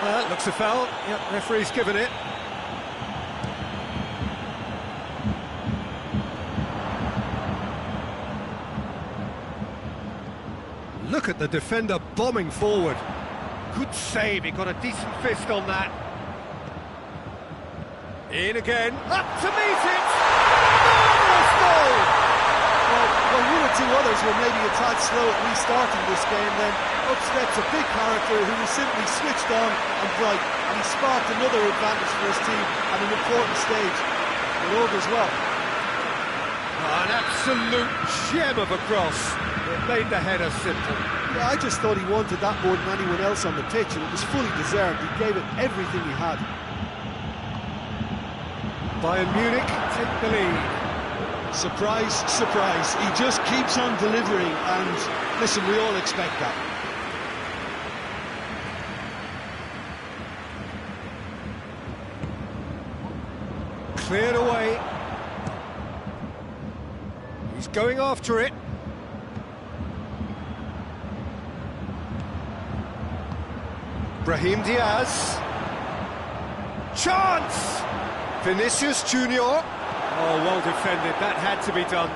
Well, looks a foul. Yep, referee's given it. Look at the defender bombing forward. Good save, he got a decent fist on that. In again, up to meet it! Marvellous goal! Well, one or two others were maybe a tad slow at restarting this game, then up steps a big character who was simply switched on and bright, and he sparked another advantage for his team at an important stage. It all goes well. An absolute gem of a cross. It made the header simple. Yeah, I just thought he wanted that more than anyone else on the pitch, and it was fully deserved. He gave it everything he had. Bayern Munich take the lead. Surprise, surprise. He just keeps on delivering, and listen, we all expect that. Cleared away. He's going after it. Brahim Diaz. Chance! Vinicius Junior. Oh, well defended. That had to be done.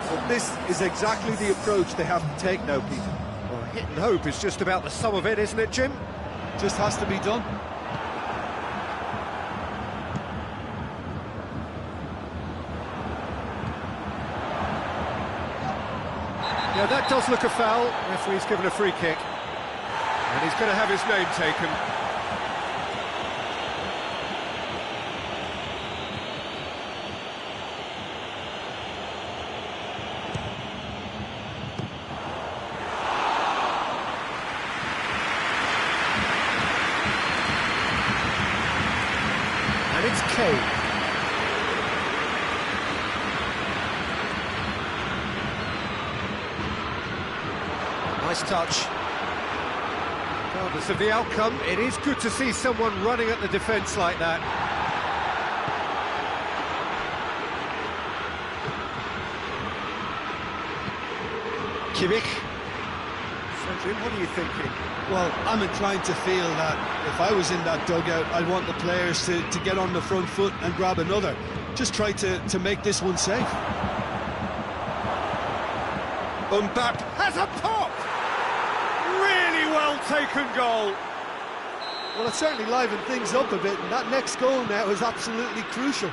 Well, this is exactly the approach they have to take now, Peter. Well, hit and hope is just about the sum of it, isn't it, Jim? Just has to be done. Yeah, that does look a foul. Referee's given a free kick. And he's going to have his name taken. And it's Kane. Nice touch. Regardless of the outcome, it is good to see someone running at the defence like that. Kimmich. So, Jim, what are you thinking? Well, I'm inclined to feel that if I was in that dugout, I'd want the players to get on the front foot and grab another. Just try to make this one safe. Mbappe has a pop! Really well taken goal. Well, it certainly livened things up a bit, and that next goal now is absolutely crucial.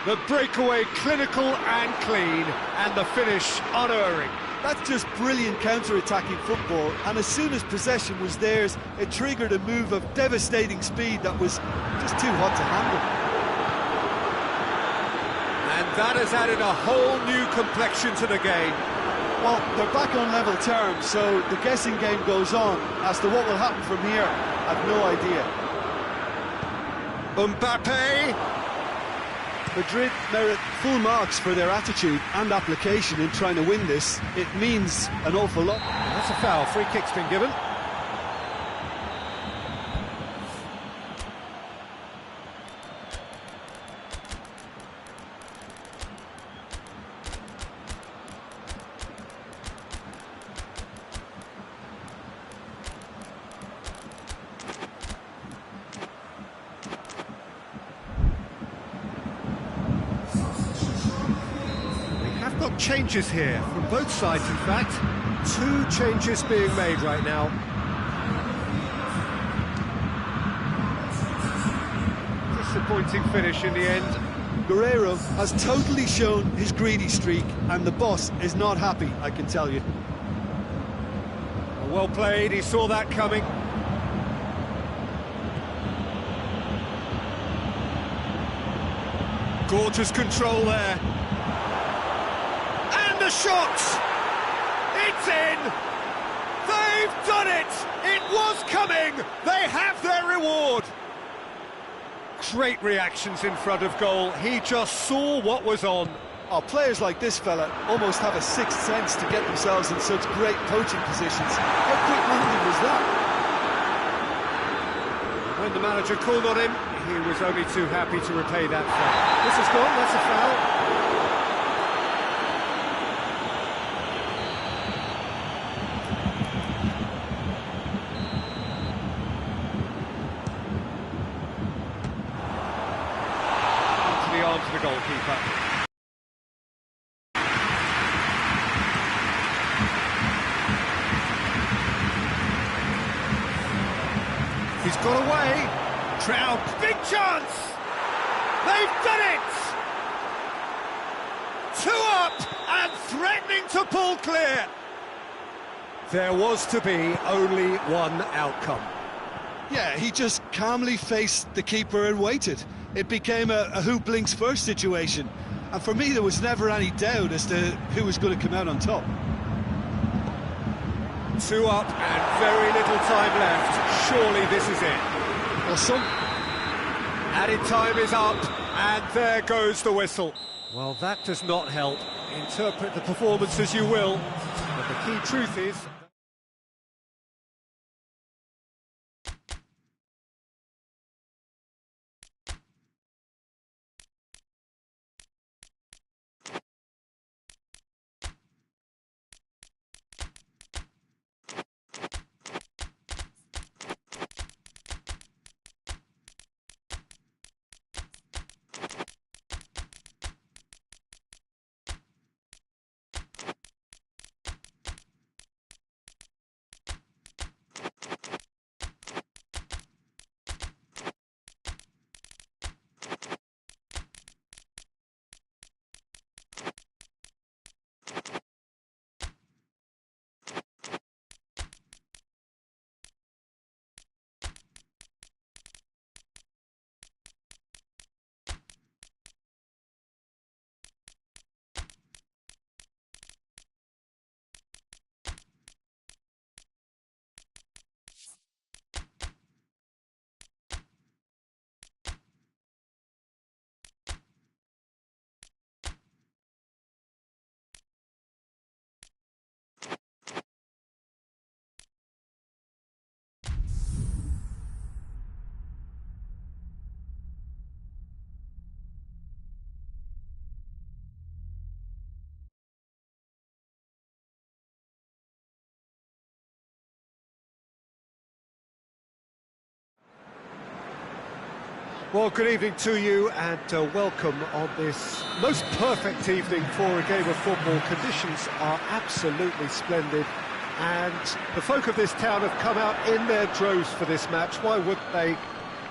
The breakaway clinical and clean, and the finish unerring. That's just brilliant counter-attacking football, and as soon as possession was theirs, it triggered a move of devastating speed that was just too hot to handle. And that has added a whole new complexion to the game. Well, they're back on level terms, so the guessing game goes on. As to what will happen from here, I've no idea. Mbappe! Madrid merit full marks for their attitude and application in trying to win this. It means an awful lot. That's a foul. Free kick's been given. Got changes here from both sides, in fact. 2 changes being made right now. Disappointing finish in the end. Guerrero has totally shown his greedy streak, and the boss is not happy, I can tell you. Well played, he saw that coming. Gorgeous control there. The shot! It's in! They've done it! It was coming! They have their reward! Great reactions in front of goal. He just saw what was on. Oh, players like this fella almost have a sixth sense to get themselves in such great coaching positions. How quick moving was that? When the manager called on him, he was only too happy to repay that foul. This is gone, that's a foul. Into the arms of the goalkeeper. He's got away. Trout, big chance! They've done it! 2 up and threatening to pull clear. There was to be only one outcome. Yeah, he just calmly faced the keeper and waited. It became a who blinks first situation. And for me, there was never any doubt as to who was going to come out on top. 2 up and very little time left. Surely this is it. Well, some added time is up, and there goes the whistle. Well, that does not help. Interpret the performance as you will, but the key truth is... Well, good evening to you and welcome on this most perfect evening for a game of football. Conditions are absolutely splendid and the folk of this town have come out in their droves for this match. Why wouldn't they?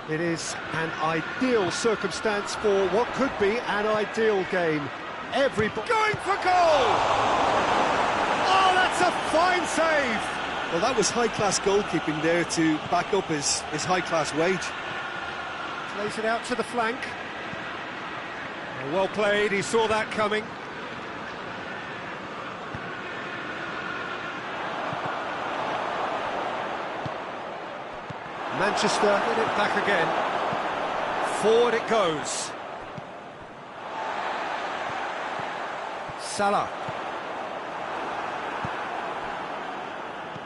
It is an ideal circumstance for what could be an ideal game. Everybody going for goal! Oh, that's a fine save! Well, that was high-class goalkeeping there to back up his high-class wage. Plays it out to the flank. Well played, he saw that coming. Manchester get it back again. Forward it goes. Salah.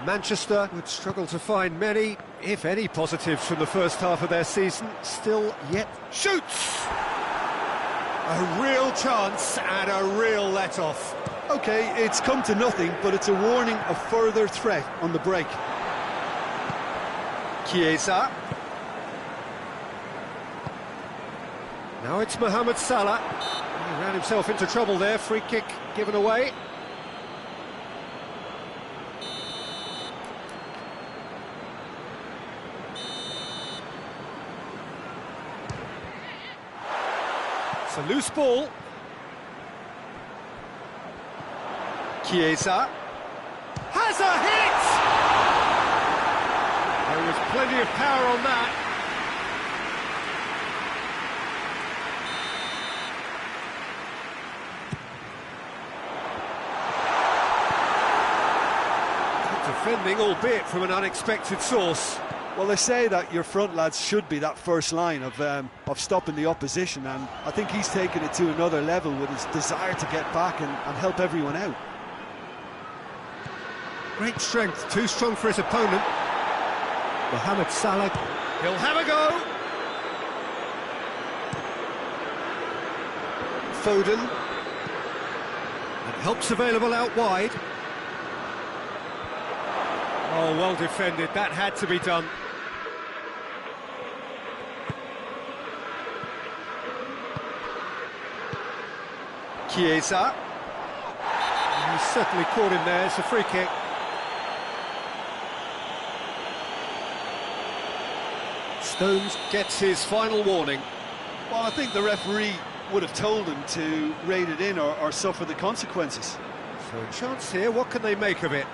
Manchester would struggle to find many, if any, positives from the first half of their season. Still yet shoots! A real chance and a real let-off. OK, it's come to nothing, but it's a warning of further threat on the break. Chiesa. Now it's Mohamed Salah. He ran himself into trouble there. Free kick given away. It's a loose ball. Chiesa has a hit! There was plenty of power on that. Good defending, albeit from an unexpected source. Well, they say that your front lads should be that first line of stopping the opposition, and I think he's taken it to another level with his desire to get back and help everyone out. Great strength, too strong for his opponent. Mohamed Salah, he'll have a go. Foden. And help's available out wide. Oh, well defended, that had to be done. Chiesa. He's certainly caught him there, it's a free kick. Stones gets his final warning. Well, I think the referee would have told him to rein it in or suffer the consequences. So a chance here, what can they make of it?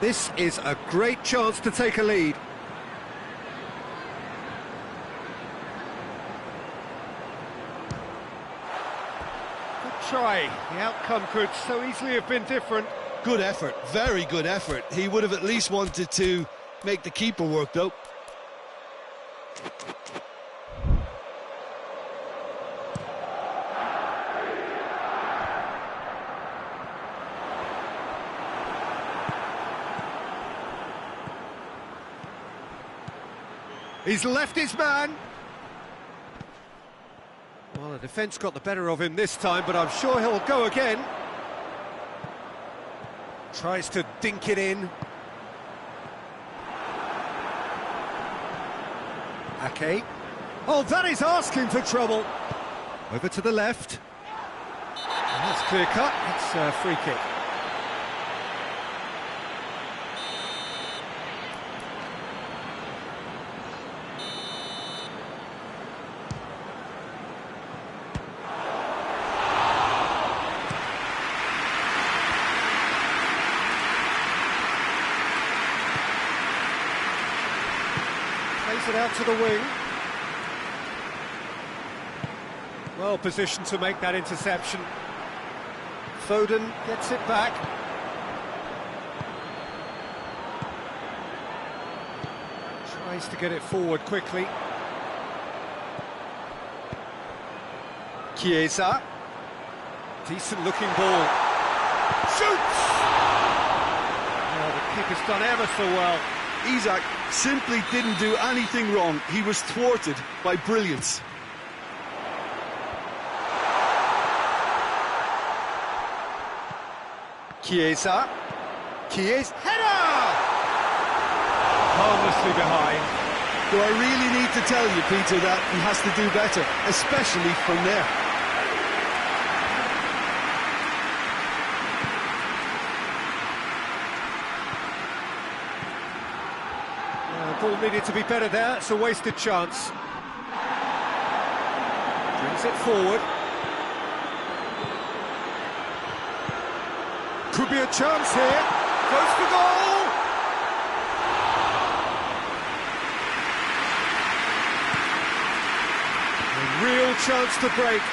This is a great chance to take a lead. Good try. The outcome could so easily have been different. Good effort, very good effort. He would have at least wanted to make the keeper work, though. He's left his man. Well, the defence got the better of him this time, but I'm sure he'll go again. Tries to dink it in. Ake. Oh, that is asking for trouble. Over to the left. That's clear cut. It's a free kick. Plays it out to the wing. Well positioned to make that interception. Foden gets it back. Tries to get it forward quickly. Chiesa. Decent looking ball. Shoots! Oh, the keeper's done ever so well. Isak simply didn't do anything wrong. He was thwarted by brilliance. Chiesa. Chiesa. Header! Harmlessly behind. Do I really need to tell you, Peter, that he has to do better, especially from there? Ball needed to be better there, it's a wasted chance. Brings it forward. Could be a chance here. Goes for goal! A real chance to break.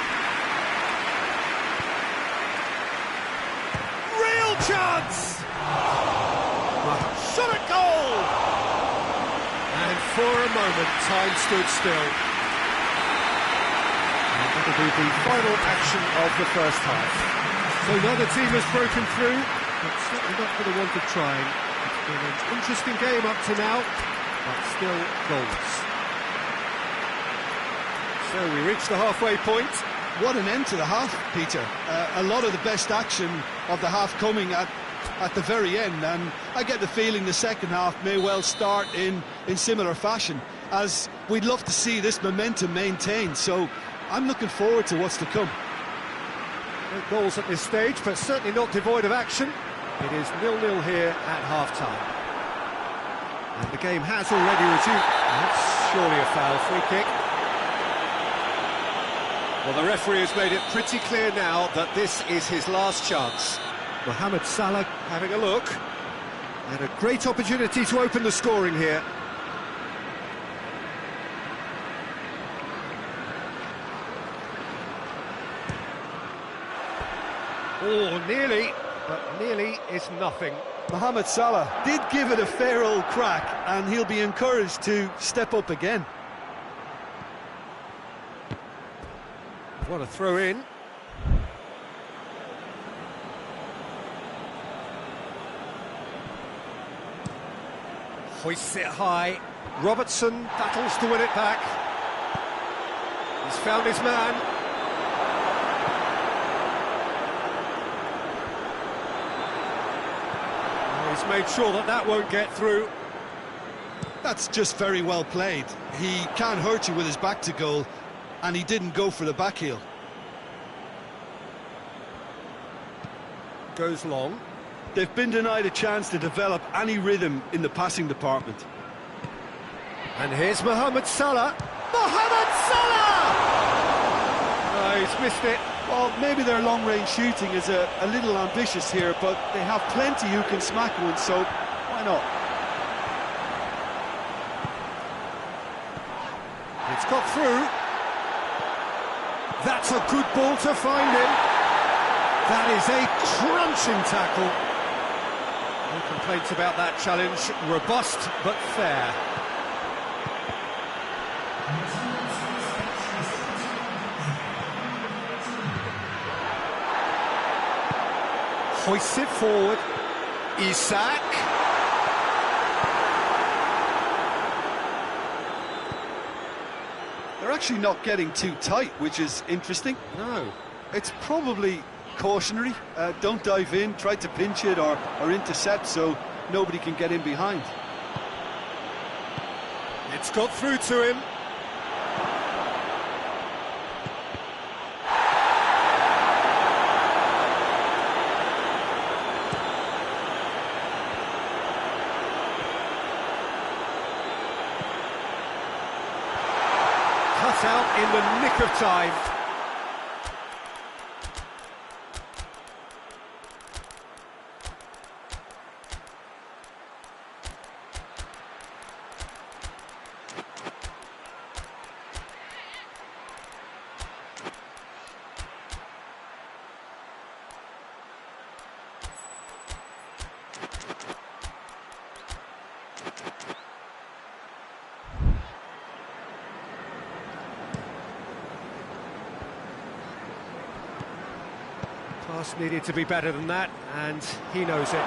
Real chance! Shot at goal! And for a moment, time stood still. And that'll be the final action of the first half. So neither team has broken through, but certainly not for the want of trying. It's been an interesting game up to now, but still goalless. So we reach the halfway point. What an end to the half, Peter. A lot of the best action of the half coming at the very end, and I get the feeling the second half may well start in similar fashion, as we'd love to see this momentum maintained, so I'm looking forward to what's to come. No goals at this stage, but certainly not devoid of action. It is 0-0 here at half-time. And the game has already resumed. That's surely a foul, free kick. Well, the referee has made it pretty clear now that this is his last chance. Mohamed Salah having a look. And a great opportunity to open the scoring here. Oh, nearly, but nearly is nothing. Mohamed Salah did give it a fair old crack, and he'll be encouraged to step up again. What a throw in. Hoists it high. Robertson battles to win it back. He's found his man. He's made sure that that won't get through. That's just very well played. He can't hurt you with his back to goal, and he didn't go for the back heel. Goes long. They've been denied a chance to develop any rhythm in the passing department. And here's Mohamed Salah. Mohamed Salah! Oh, he's missed it. Well, maybe their long-range shooting is a little ambitious here, but they have plenty who can smack one, so why not? It's got through. That's a good ball to find him. That is a crunching tackle. No complaints about that challenge. Robust but fair. Hoists it forward. Isak. They're actually not getting too tight, which is interesting. No. It's probably cautionary. Don't dive in, try to pinch it or intercept so nobody can get in behind. It's got through to him. Cut out in the nick of time. Pass needed to be better than that, and he knows it.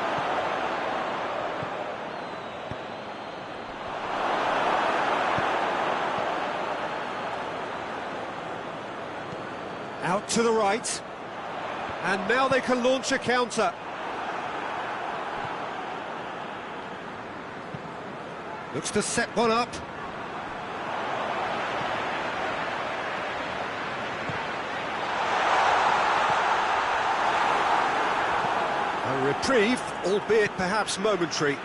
Out to the right, and now they can launch a counter. Looks to set one up. A reprieve, albeit perhaps momentary.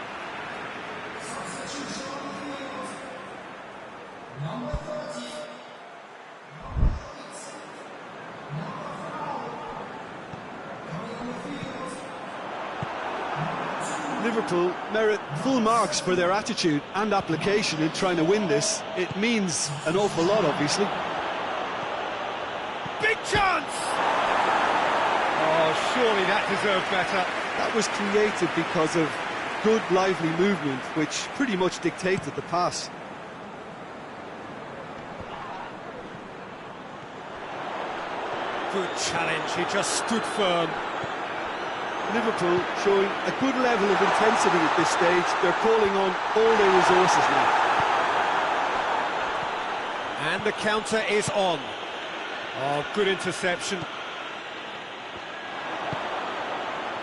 Liverpool merit full marks for their attitude and application in trying to win this. It means an awful lot, obviously. Big chance! Oh, surely that deserved better. That was created because of good, lively movement, which pretty much dictated the pass. Good challenge, he just stood firm. Liverpool showing a good level of intensity at this stage. They're calling on all their resources now. And the counter is on. Oh, good interception.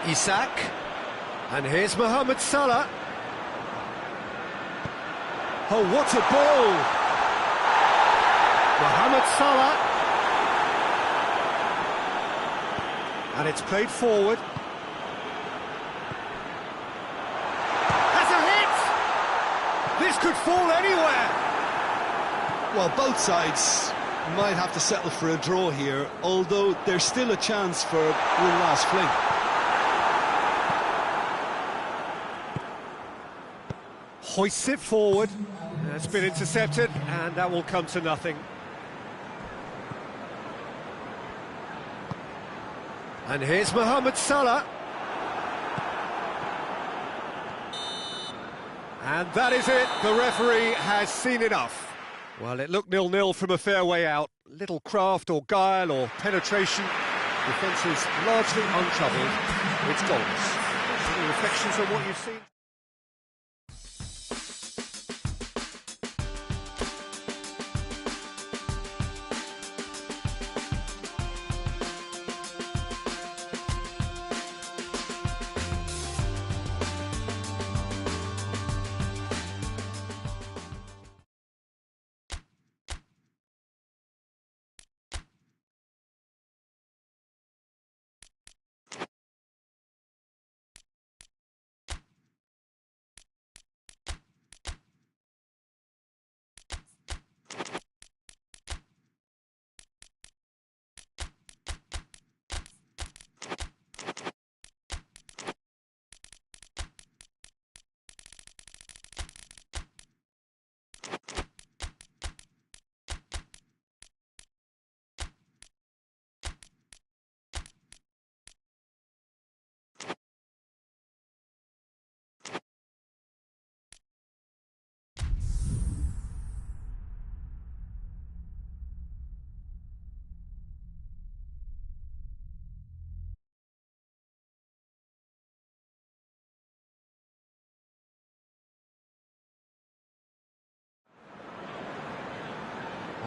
Isak. And here's Mohamed Salah. Oh, what a ball! Mohamed Salah. And it's played forward. Has a hit! This could fall anywhere! Well, both sides might have to settle for a draw here, although there's still a chance for one last fling. Hoists it forward. That's been intercepted, and that will come to nothing. And here's Mohamed Salah. And that is it, the referee has seen enough. Well, it looked 0-0 from a fair way out. Little craft or guile or penetration. Defence is largely untroubled. It's goals. Any reflections on what you've seen?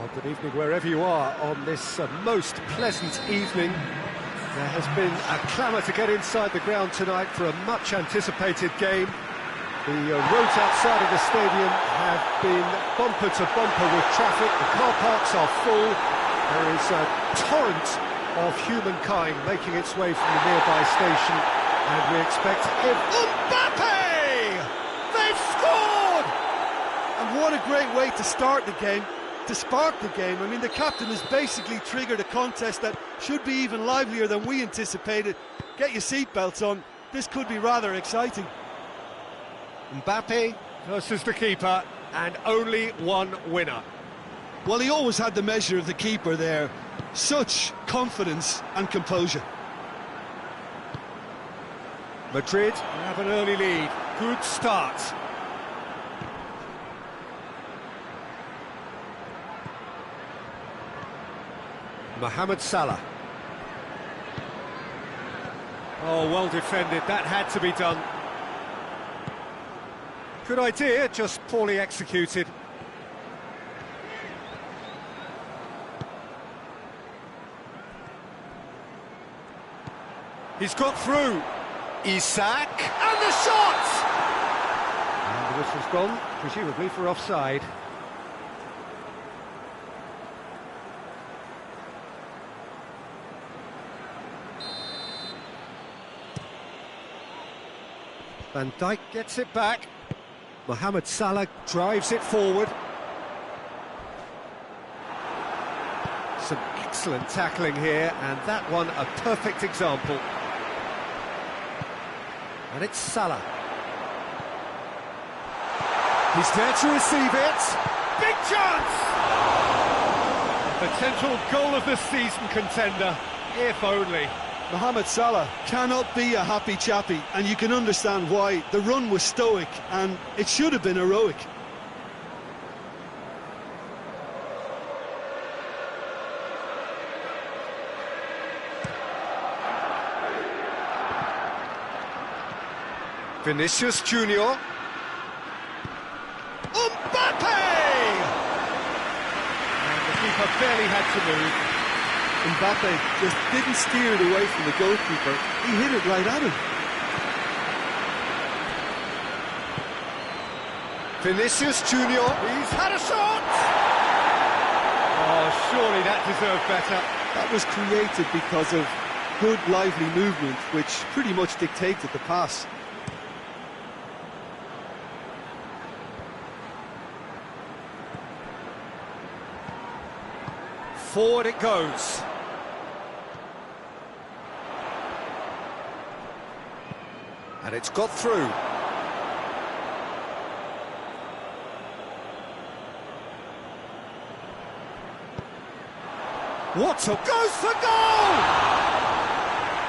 Well, good evening wherever you are on this most pleasant evening. There has been a clamour to get inside the ground tonight for a much-anticipated game. The roads outside of the stadium have been bumper to bumper with traffic. The car parks are full. There is a torrent of humankind making its way from the nearby station, and we expect Mbappe! They've scored! And what a great way to start the game, to spark the game. I mean, the captain has basically triggered a contest that should be even livelier than we anticipated. Get your seatbelts on. This could be rather exciting. Mbappe versus the keeper, and only one winner. Well, he always had the measure of the keeper there. Such confidence and composure. Madrid have an early lead. Good start. Mohamed Salah. Oh, well defended. That had to be done. Good idea, just poorly executed. He's got through. Isak, and the shot! And the whistle's gone, presumably for offside. Van Dijk gets it back. Mohamed Salah drives it forward. Some excellent tackling here, and that one a perfect example. And it's Salah. He's there to receive it. Big chance! Potential goal of the season contender, if only. Mohamed Salah cannot be a happy chappy, and you can understand why. The run was stoic, and it should have been heroic. Vinicius Junior. Mbappe! And the keeper barely had to move. Mbappe just didn't steer it away from the goalkeeper. He hit it right at him. Vinicius Junior. He's had a shot! Oh, surely that deserved better. That was created because of good, lively movement, which pretty much dictated the pass. Forward it goes. And it's got through. What a... goes for goal!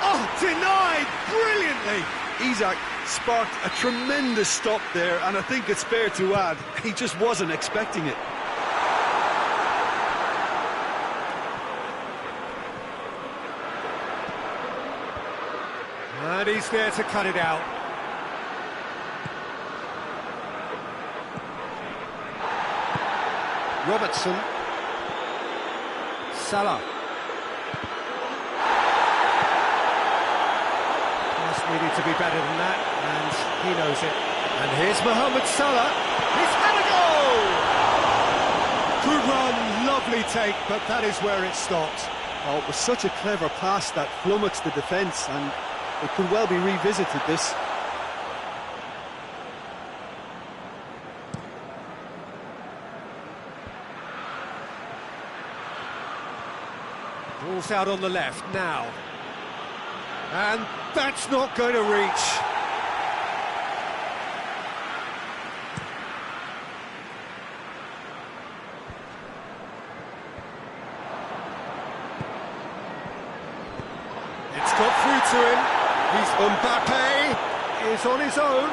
Oh, denied brilliantly. Isak Sparked a tremendous stop there, and I think it's fair to add, he just wasn't expecting it. And he's there to cut it out. Robertson. Salah. Just needed to be better than that, and he knows it. And here's Mohamed Salah. He's had a goal! Good run, lovely take, but that is where it stopped. Oh, it was such a clever pass that flummoxed the defence, and it could well be revisited, this. Ball's out on the left now. And that's not going to reach. It's got through to him. Mbappe is on his own.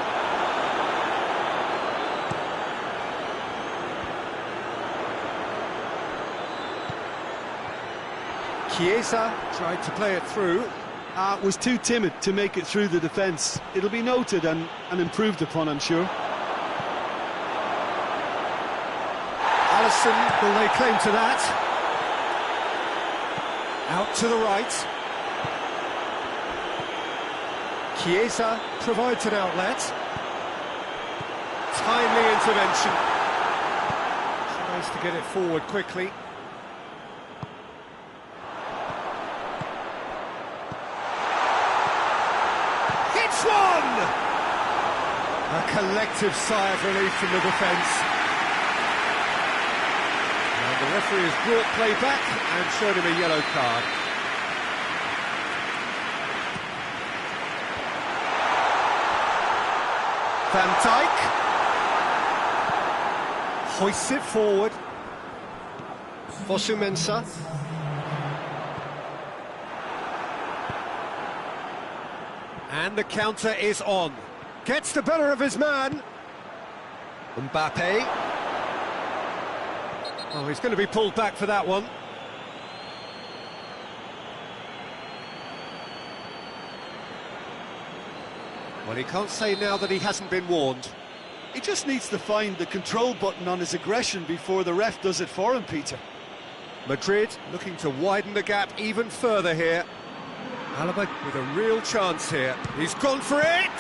Chiesa tried to play it through. Was too timid to make it through the defence. It'll be noted and improved upon, I'm sure. Alisson, will they claim to that? Out to the right. Chiesa provides an outlet. Timely intervention. Tries to get it forward quickly. Hits one! A collective sigh of relief from the defence. And the referee has brought play back and showed him a yellow card. Van Dijk hoists it forward. Fosu-Mensah. And the counter is on. Gets the better of his man. Mbappe. Oh, he's going to be pulled back for that one. Well, he can't say now that he hasn't been warned. He just needs to find the control button on his aggression before the ref does it for him, Peter. Madrid looking to widen the gap even further here. Alaba with a real chance here. He's gone for it!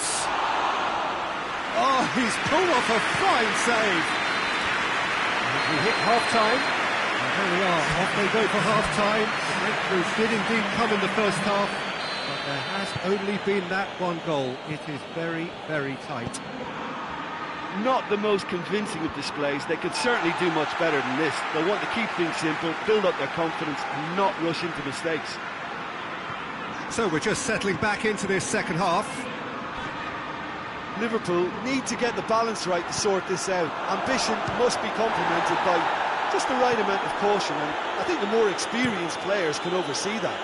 Oh, he's pulled off a fine save. We hit half-time, and here we are, off they go for half-time. The breakthrough did indeed come in the first half, but there has only been that one goal. It is very, very tight. Not the most convincing of displays. They could certainly do much better than this. They'll want to keep things simple, build up their confidence, and not rush into mistakes. So we're just settling back into this second half. Liverpool need to get the balance right to sort this out. Ambition must be complemented by just the right amount of caution, and I think the more experienced players can oversee that.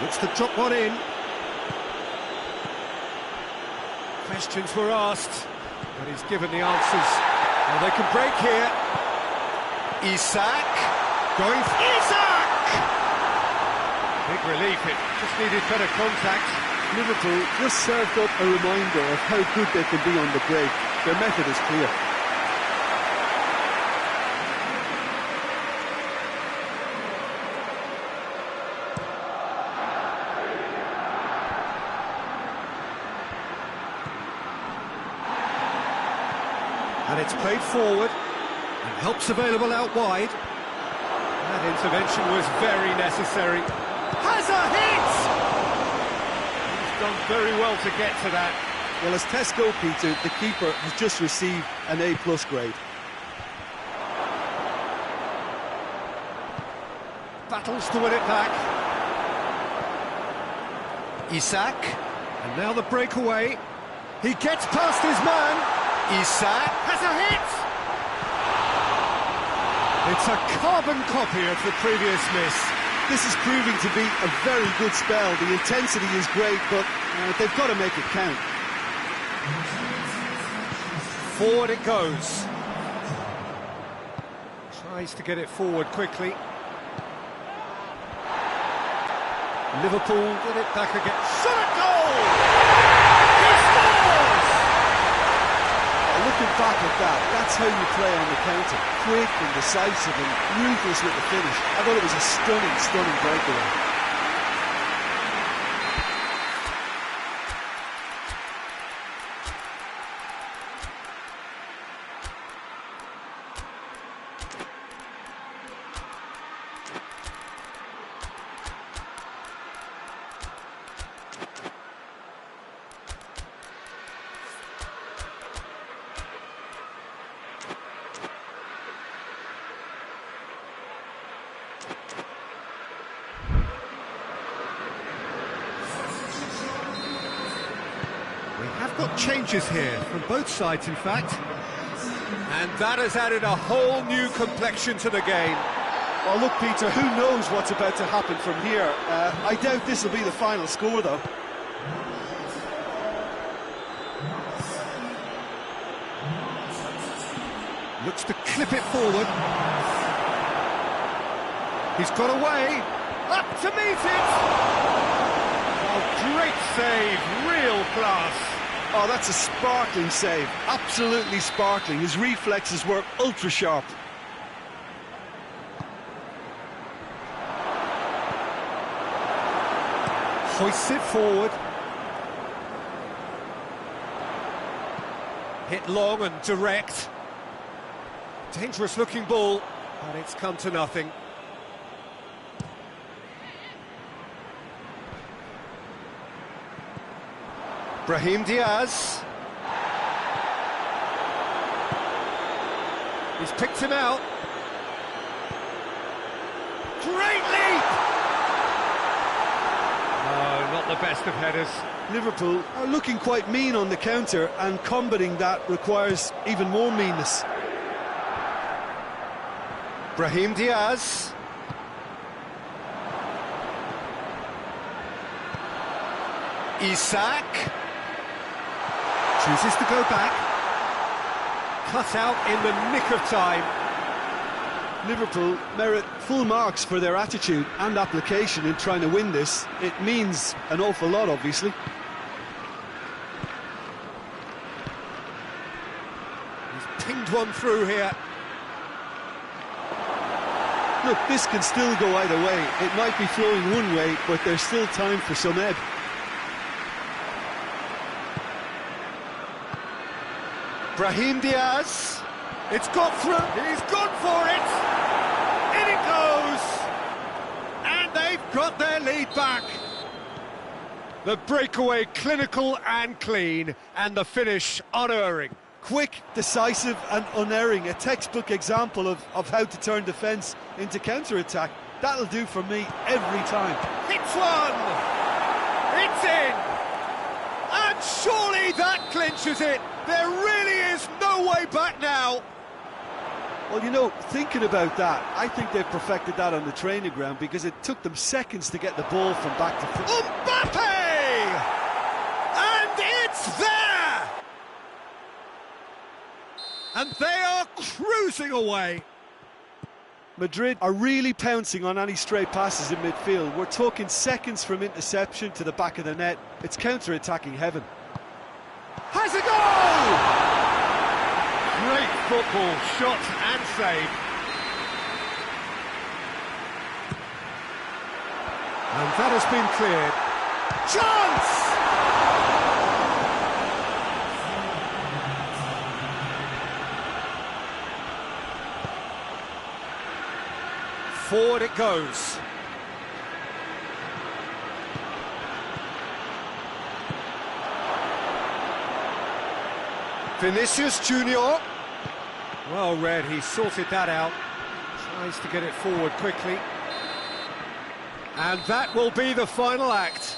Looks to drop one in. Questions were asked, but he's given the answers. Well, they can break here. Isak going for Isak! Big relief, it just needed better contact. Liverpool just served up a reminder of how good they can be on the break. Their method is clear. And it's played forward, and help's available out wide. That intervention was very necessary. Has a hit! He's done very well to get to that. Well, as tests go, Peter, the keeper has just received an A+ grade. Battles to win it back. Isak, and now the breakaway. He gets past his man. Isak has a hit! It's a carbon copy of the previous miss. this is proving to be a very good spell. The intensity is great, but they've got to make it count. Forward it goes. Tries to get it forward quickly. Liverpool get it back again. Shot at goal! He scores! Looking back at that, that's how you play on the counter. Quick and decisive and ruthless with the finish. I thought it was a stunning breakaway. Have got changes here from both sides, in fact, and that has added a whole new complexion to the game. Well, look, Peter, who knows what's about to happen from here? I doubt this will be the final score, though. Looks to clip it forward. He's got away, up to meet it. Oh, great save, real class. Oh, that's a sparkling save, absolutely sparkling. His reflexes were ultra sharp. Hoists it forward. Hit long and direct. Dangerous looking ball, but it's come to nothing. Brahim Diaz. He's picked him out. Great leap! No, not the best of headers. Liverpool are looking quite mean on the counter, and combating that requires even more meanness. Brahim Diaz. Isak. Chooses to go back. Cut out in the nick of time. Liverpool merit full marks for their attitude and application in trying to win this. It means an awful lot, obviously. He's pinged one through here. Look, this can still go either way. It might be flowing one way, but there's still time for some ebb. Brahim Diaz. It's got through. He's gone for it. In it goes. And they've got their lead back. The breakaway clinical and clean, and the finish unerring. Quick, decisive and unerring. A textbook example of how to turn defence into counter-attack. That'll do for me every time. Hits one. It's in. And surely that clinches it. There really is no way back now. Well, you know, thinking about that, I think they've perfected that on the training ground, because it took them seconds to get the ball from back to front. Mbappe! And it's there! And they are cruising away. Madrid are really pouncing on any stray passes in midfield. We're talking seconds from interception to the back of the net. It's counter-attacking heaven. Has a goal! Great football, shot and save. And that has been cleared. Chance! Forward it goes. Vinicius Junior. Well read, he sorted that out. Tries to get it forward quickly. And that will be the final act.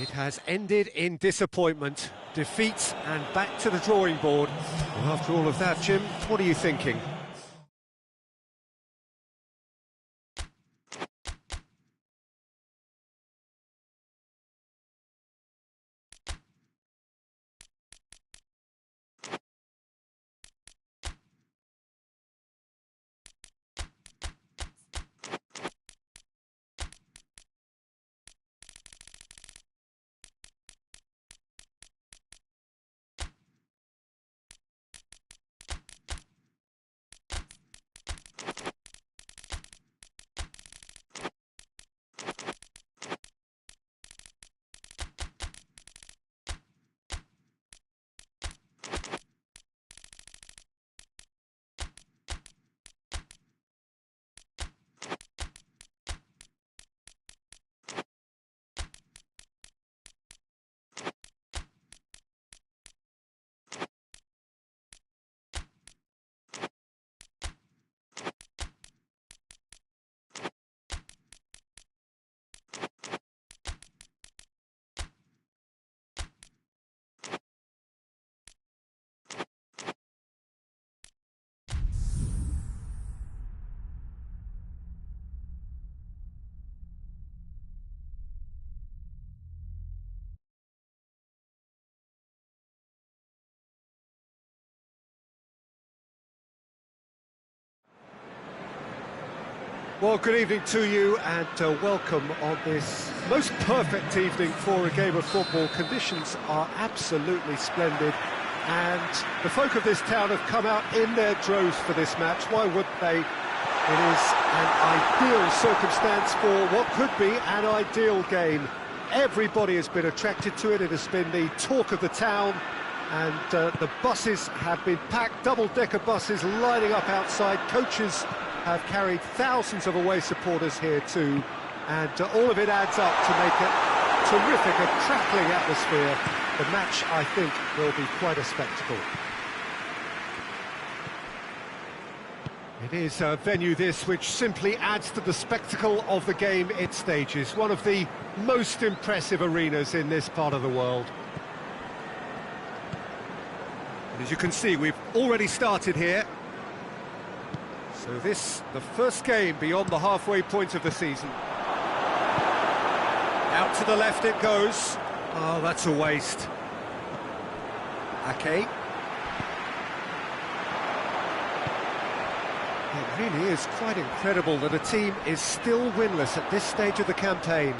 It has ended in disappointment, defeat, and back to the drawing board. Well, after all of that, Jim, what are you thinking? Well, good evening to you and welcome on this most perfect evening for a game of football. Conditions are absolutely splendid and the folk of this town have come out in their droves for this match. Why wouldn't they? It is an ideal circumstance for what could be an ideal game. Everybody has been attracted to it. It has been the talk of the town, and the buses have been packed, double-decker buses lining up outside. Coaches have carried thousands of away supporters here too, and all of it adds up to make it terrific, a crackling atmosphere. The match, I think, will be quite a spectacle. It is a venue this which simply adds to the spectacle of the game it stages. One of the most impressive arenas in this part of the world. And as you can see, we've already started here. So this, the first game beyond the halfway point of the season. Out to the left it goes. Oh, that's a waste. Ake. It really is quite incredible that a team is still winless at this stage of the campaign.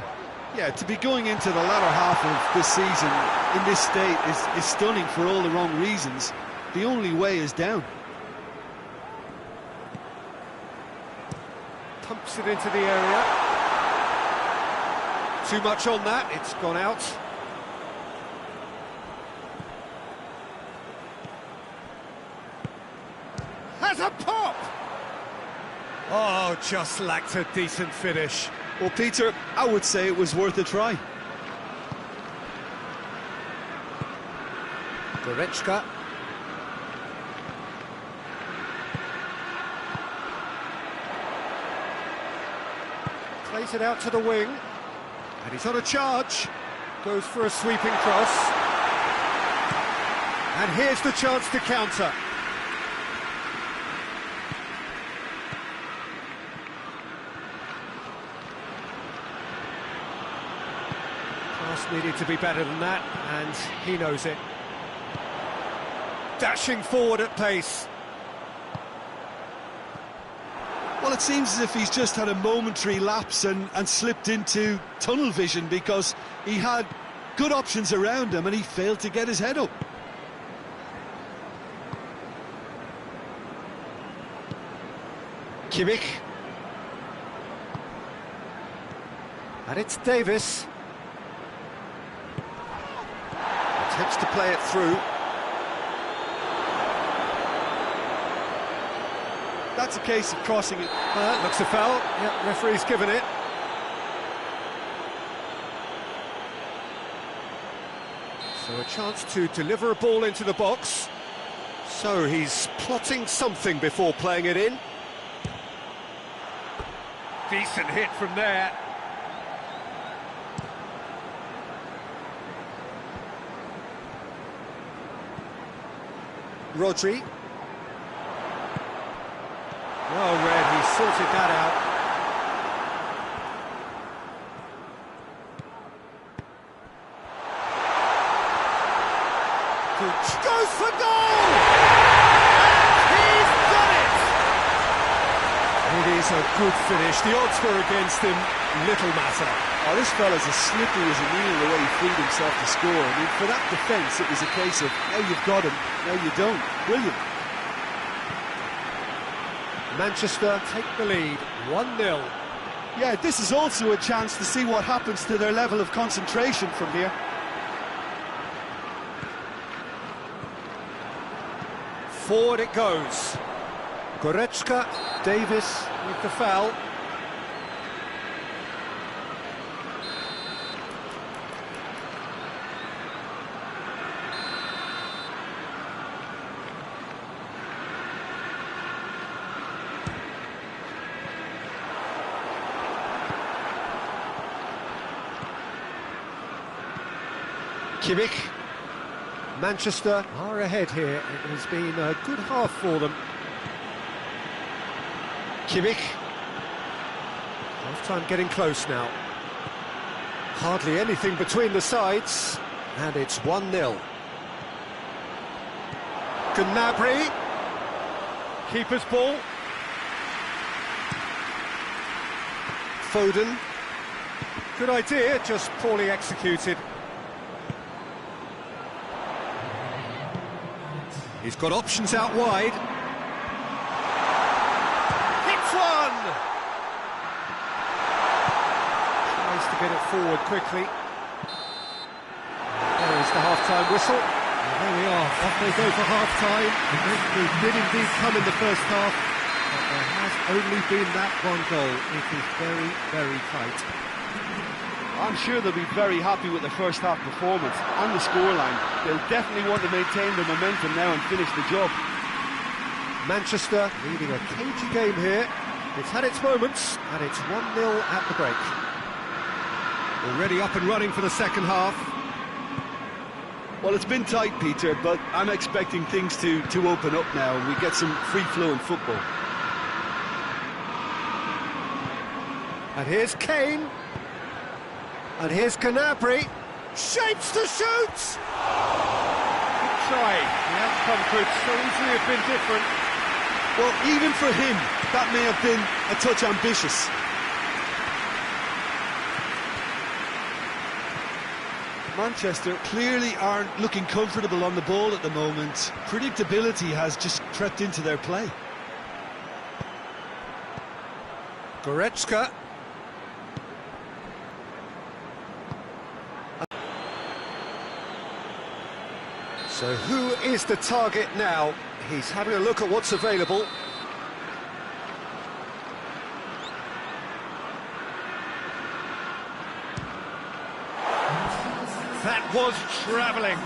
Yeah, to be going into the latter half of this season in this state is stunning for all the wrong reasons. The only way is down. Pumps it into the area. Too much on that, it's gone out. Has a pop! Oh, just lacked a decent finish. Well, Peter, I would say it was worth a try. Goretzka. Plays it out to the wing. And he's on a charge. Goes for a sweeping cross. And here's the chance to counter. Pass needed to be better than that, and he knows it. Dashing forward at pace. Well, it seems as if he's just had a momentary lapse and slipped into tunnel vision, because he had good options around him and he failed to get his head up. Kimmich. And it's Davis. Attempts to play it through. That's a case of crossing it. Looks a foul. Yeah, referee's given it. So a chance to deliver a ball into the box. So he's plotting something before playing it in. Decent hit from there. Rodri. Well read, he sorted that out. Goes for goal! He's done it! It is a good finish. The odds were against him, little matter. Oh, this fella's as slippery as a needle the way he freed himself to score. I mean, for that defence, it was a case of, now you've got him, now you don't. Brilliant. Manchester take the lead, 1-0. Yeah, this is also a chance to see what happens to their level of concentration from here. Forward it goes. Goretzka, Davis with the foul. Kimmich. Manchester are ahead here. It has been a good half for them. Kimmich. Half-time getting close now. Hardly anything between the sides, and it's 1-0. Gnabry. Keeper's ball. Foden. Good idea, just poorly executed. He's got options out wide. Hits one! Tries to get it forward quickly. There is the half-time whistle. And there we are, off they go for half-time. They did indeed come in the first half, but there has only been that one goal. It is very, very tight. I'm sure they'll be very happy with the first half performance and the scoreline. They'll definitely want to maintain their momentum now and finish the job. Manchester leading a cagey game here. It's had its moments, and it's 1-0 at the break. Already up and running for the second half. Well, it's been tight, Peter, but I'm expecting things to open up now and we get some free-flowing football. And here's Kane. And here's Gnabry. Shapes to shoot! Good try. The outcome could so easily have been different. Well, even for him, that may have been a touch ambitious. Manchester clearly aren't looking comfortable on the ball at the moment. Predictability has just crept into their play. Goretzka. So who is the target now? He's having a look at what's available. That was travelling.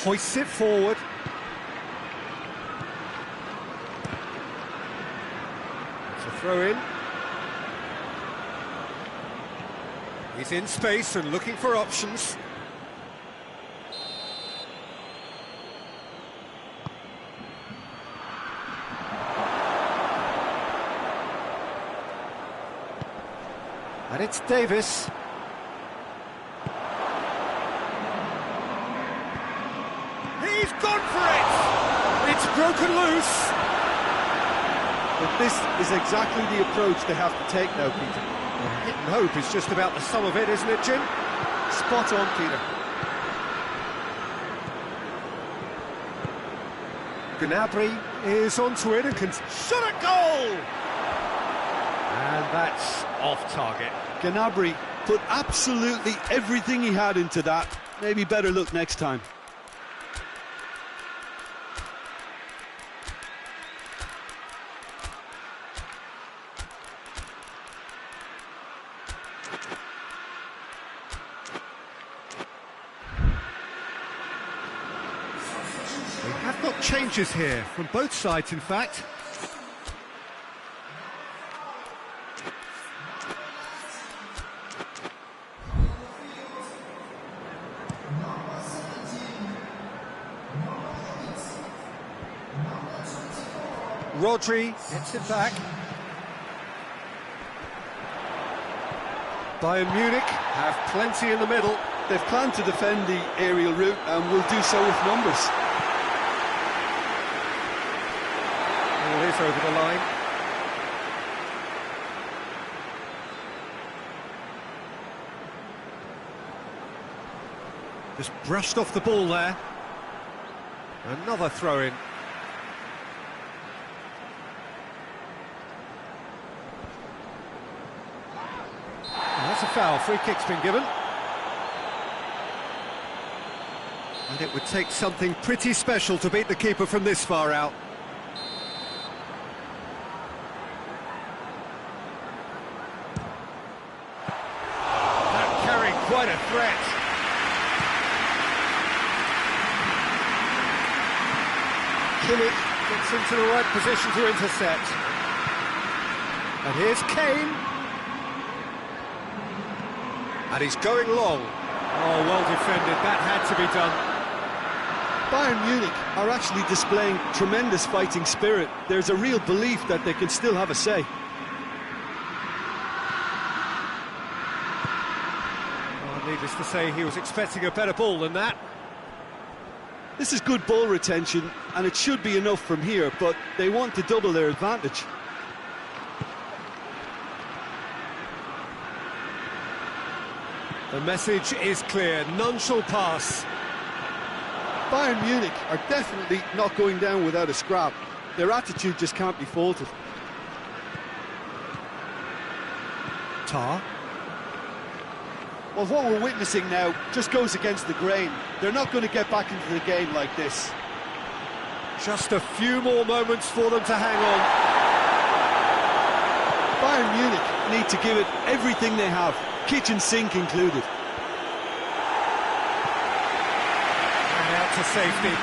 Hoists it forward. It's a throw in. He's in space and looking for options. And it's Davis. He's gone for it! It's broken loose! But this is exactly the approach they have to take now, Peter. Well, hit and hope is just about the sum of it, isn't it, Jim? Spot on, Peter. Gnabry is onto it and can shot a goal! And that's off target. Gnabry put absolutely everything he had into that. Maybe better luck next time. We have got changes here, from both sides in fact. Rodri gets it back. Bayern Munich have plenty in the middle. They've planned to defend the aerial route and will do so with numbers. Oh, it is over the line. Just brushed off the ball there. Another throw-in. That's a foul, free kick's been given. And it would take something pretty special to beat the keeper from this far out. That carried quite a threat. Kimmich gets into the right position to intercept. And here's Kane. And he's going long. Oh, well defended, that had to be done. Bayern Munich are actually displaying tremendous fighting spirit. There's a real belief that they can still have a say. Needless to say, he was expecting a better ball than that. This is good ball retention, and it should be enough from here, but they want to double their advantage. The message is clear, none shall pass. Bayern Munich are definitely not going down without a scrap. Their attitude just can't be faulted. Tar. Well, what we're witnessing now just goes against the grain. They're not going to get back into the game like this. Just a few more moments for them to hang on. Bayern Munich need to give it everything they have, kitchen sink included. And out to safety.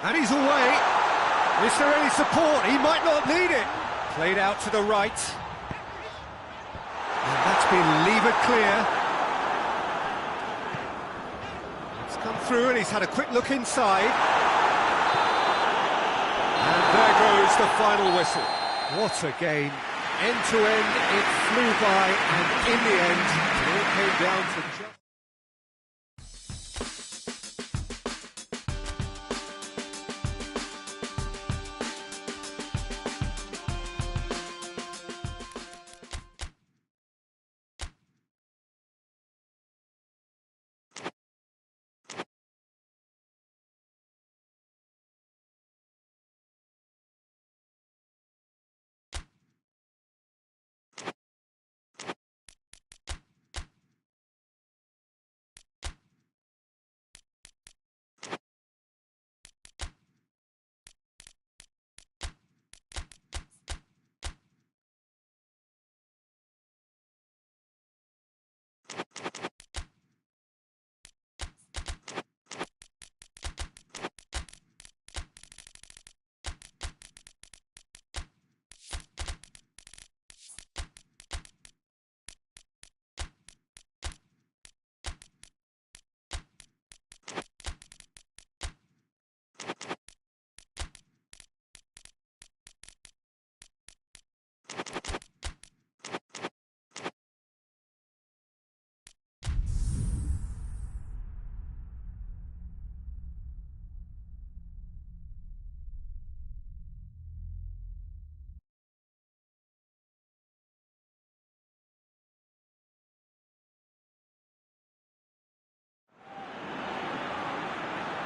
And he's away. Is there any support? He might not need it. Played out to the right. And that's been levered clear. It's come through and he's had a quick look inside. And there goes the final whistle. What a game. End to end, it flew by, and in the end, it all came down to just...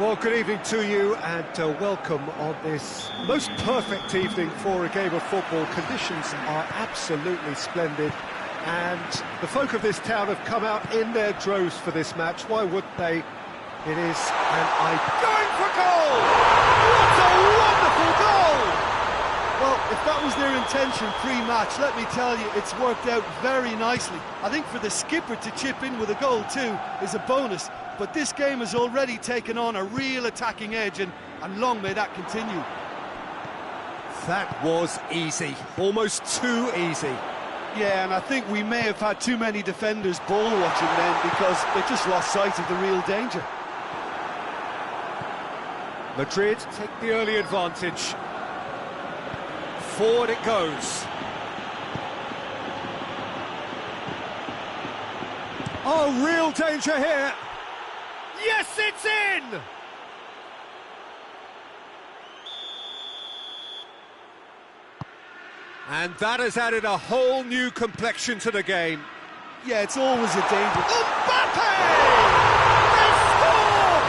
Well, good evening to you and welcome on this most perfect evening for a game of football. Conditions are absolutely splendid and the folk of this town have come out in their droves for this match. Why wouldn't they? It is going for goal! What a wonderful goal! Well, if that was their intention pre-match, let me tell you, it's worked out very nicely. I think for the skipper to chip in with a goal too is a bonus. But this game has already taken on a real attacking edge, and long may that continue. That was easy, almost too easy. Yeah, and I think we may have had too many defenders ball watching then because they just lost sight of the real danger. Madrid take the early advantage. Forward it goes. Oh, real danger here. Yes, it's in! And that has added a whole new complexion to the game. Yeah, it's always a danger. Mbappe! They score!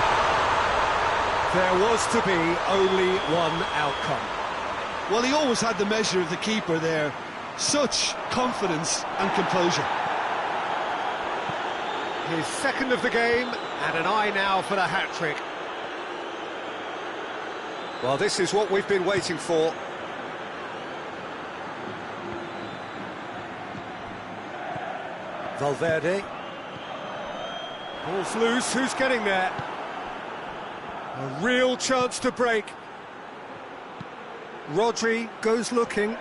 There was to be only one outcome. Well, he always had the measure of the keeper there. Such confidence and composure. His second of the game, and an eye now for the hat-trick. Well, this is what we've been waiting for. Valverde. Ball's loose, who's getting there? A real chance to break. Rodri goes looking.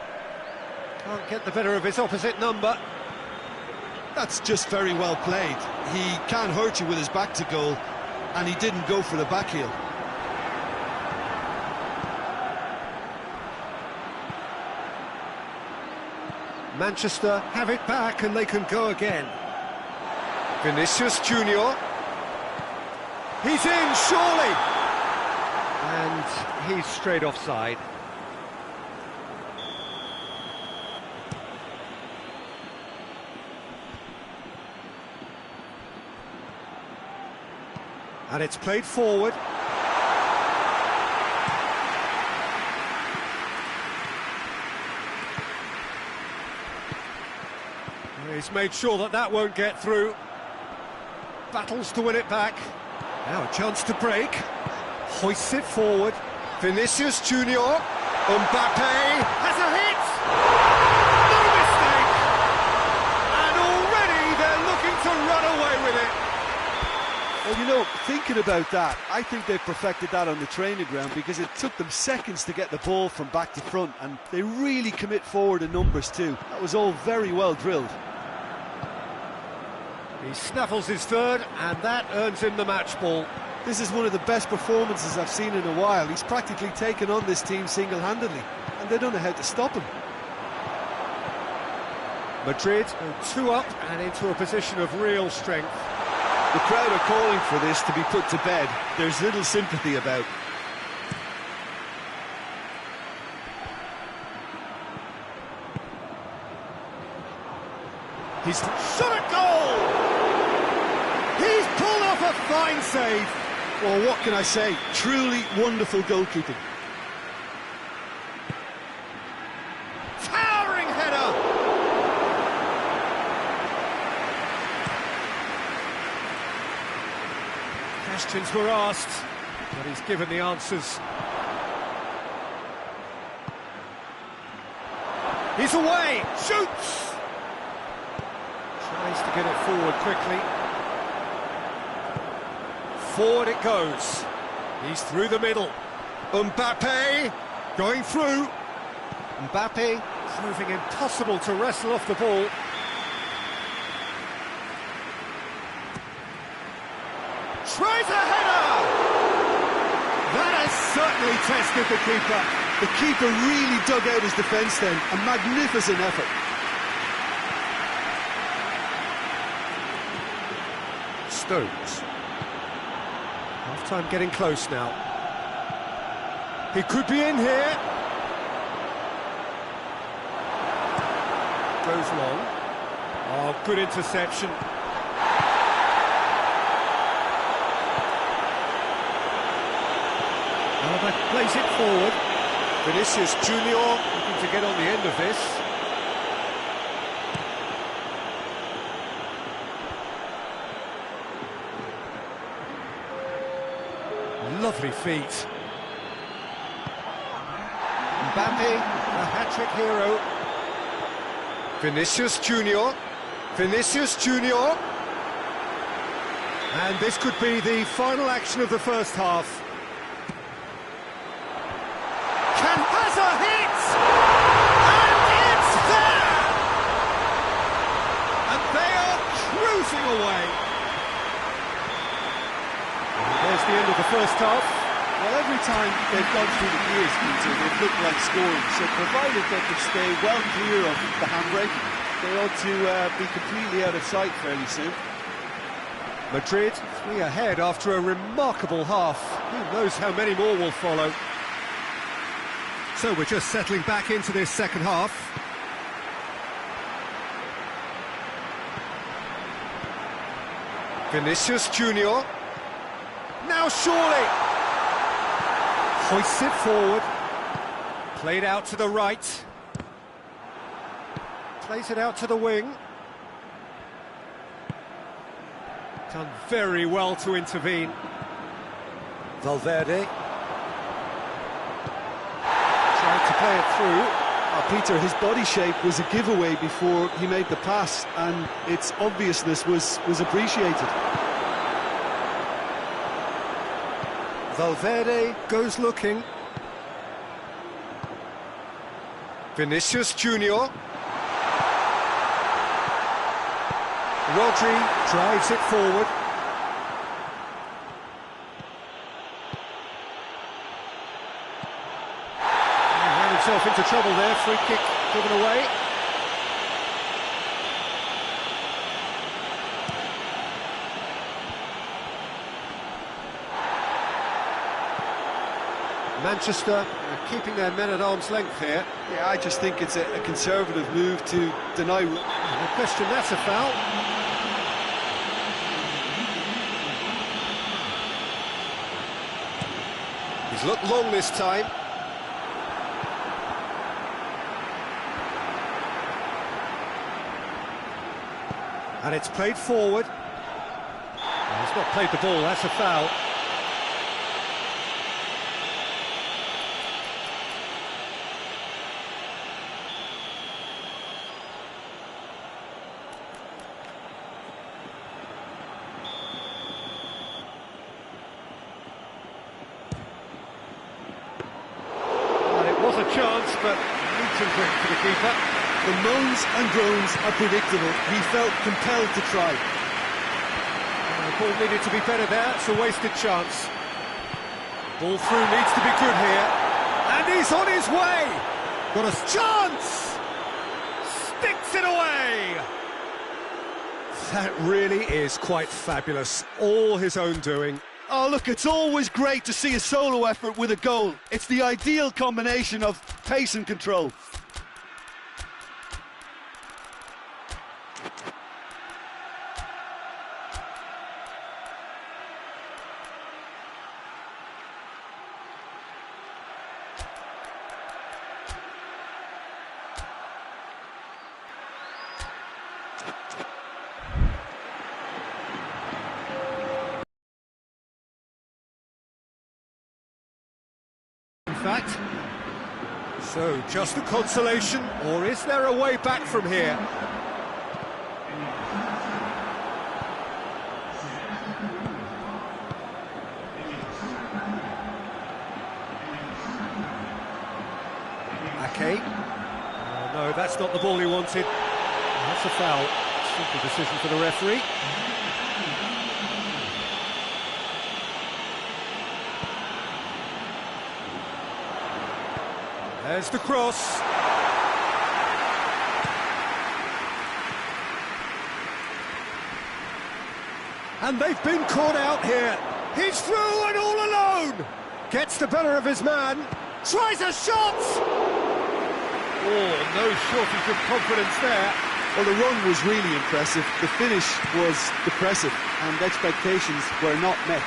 Can't get the better of his opposite number. That's just very well played. He can hurt you with his back to goal, and he didn't go for the back heel. Manchester have it back and they can go again. Vinicius Junior. He's in, surely! And he's straight offside. And it's played forward. He's made sure that that won't get through. Battles to win it back. Now a chance to break. Hoists it forward. Vinicius Junior. Mbappe has a hit! No mistake! And already they're looking to run away with it. Well, you know, thinking about that, I think they've perfected that on the training ground, because it took them seconds to get the ball from back to front, and they really commit forward in numbers too. That was all very well drilled. He snaffles his third, and that earns him the match ball. This is one of the best performances I've seen in a while. He's practically taken on this team single-handedly, and they don't know how to stop him. Madrid go 2 up and into a position of real strength. The crowd are calling for this to be put to bed. There's little sympathy about. He's shot at goal! He's pulled off a fine save. Well, what can I say? Truly wonderful goalkeeping. Towering header! Questions were asked, but he's given the answers. He's away! Shoots! Tries to get it forward quickly. Forward it goes. He's through the middle. Mbappe going through. Mbappe proving impossible to wrestle off the ball. Tries a header! That has certainly tested the keeper. The keeper really dug out his defence then. A magnificent effort. Stones. Half-time getting close now. He could be in here. Goes long. Oh, good interception. Alaba plays it forward. Vinicius Junior looking to get on the end of this. Lovely feet. Mbappe, a hat-trick hero. Vinicius Junior. Vinicius Junior. And this could be the final action of the first half. Has a hit! And it's there! And they are cruising away. And there's the end of the first half. Well, every time they've gone through the gears, Peter, they've looked like scoring. So provided they can stay well clear of the handbrake, they ought to be completely out of sight fairly soon. Madrid 3 ahead after a remarkable half. Who knows how many more will follow. So we're just settling back into this second half. Vinicius Junior. Now surely! Hoists it forward. Played out to the right. Plays it out to the wing. Done very well to intervene. Valverde. To play it through. Peter, his body shape was a giveaway before he made the pass, and its obviousness was appreciated. Valverde goes looking. Vinicius Junior. Rodri drives it forward. Himself into trouble there, free kick given away. Manchester keeping their men at arm's length here. Yeah, I just think it's a conservative move to deny... No question, that's a foul. He's looked long this time. And it's played forward. He's not played the ball, that's a foul. Well, it was a chance, but neat and quick for the keeper. The moans and groans are predictable. He felt compelled to try. The ball needed to be better there, it's a wasted chance. Ball through needs to be good here. And he's on his way! Got a chance! Sticks it away! That really is quite fabulous. All his own doing. Oh, look, it's always great to see a solo effort with a goal. It's the ideal combination of pace and control. In fact, so just a consolation, or is there a way back from here? Ake. Oh, no, that's not the ball he wanted. That's a foul. Simple decision for the referee. There's the cross. And they've been caught out here. He's through and all alone. Gets the better of his man. Tries a shot. Oh, no shortage of confidence there. Well, the run was really impressive. The finish was depressive, and expectations were not met.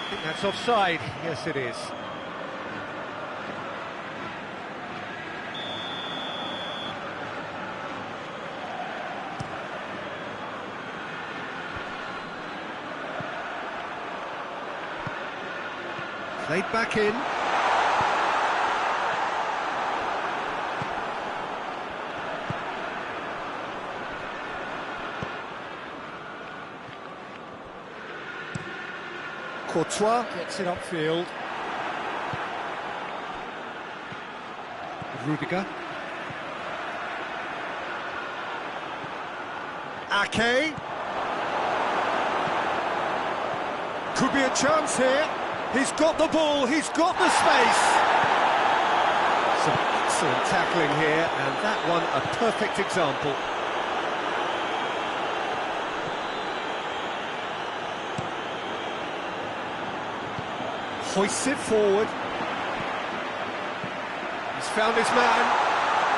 I think that's offside. Yes, it is. Played back in. Courtois gets it upfield. Rudiger. Ake. Could be a chance here. He's got the ball, he's got the space. Some excellent tackling here, and that one a perfect example. Hoists it forward. He's found his man.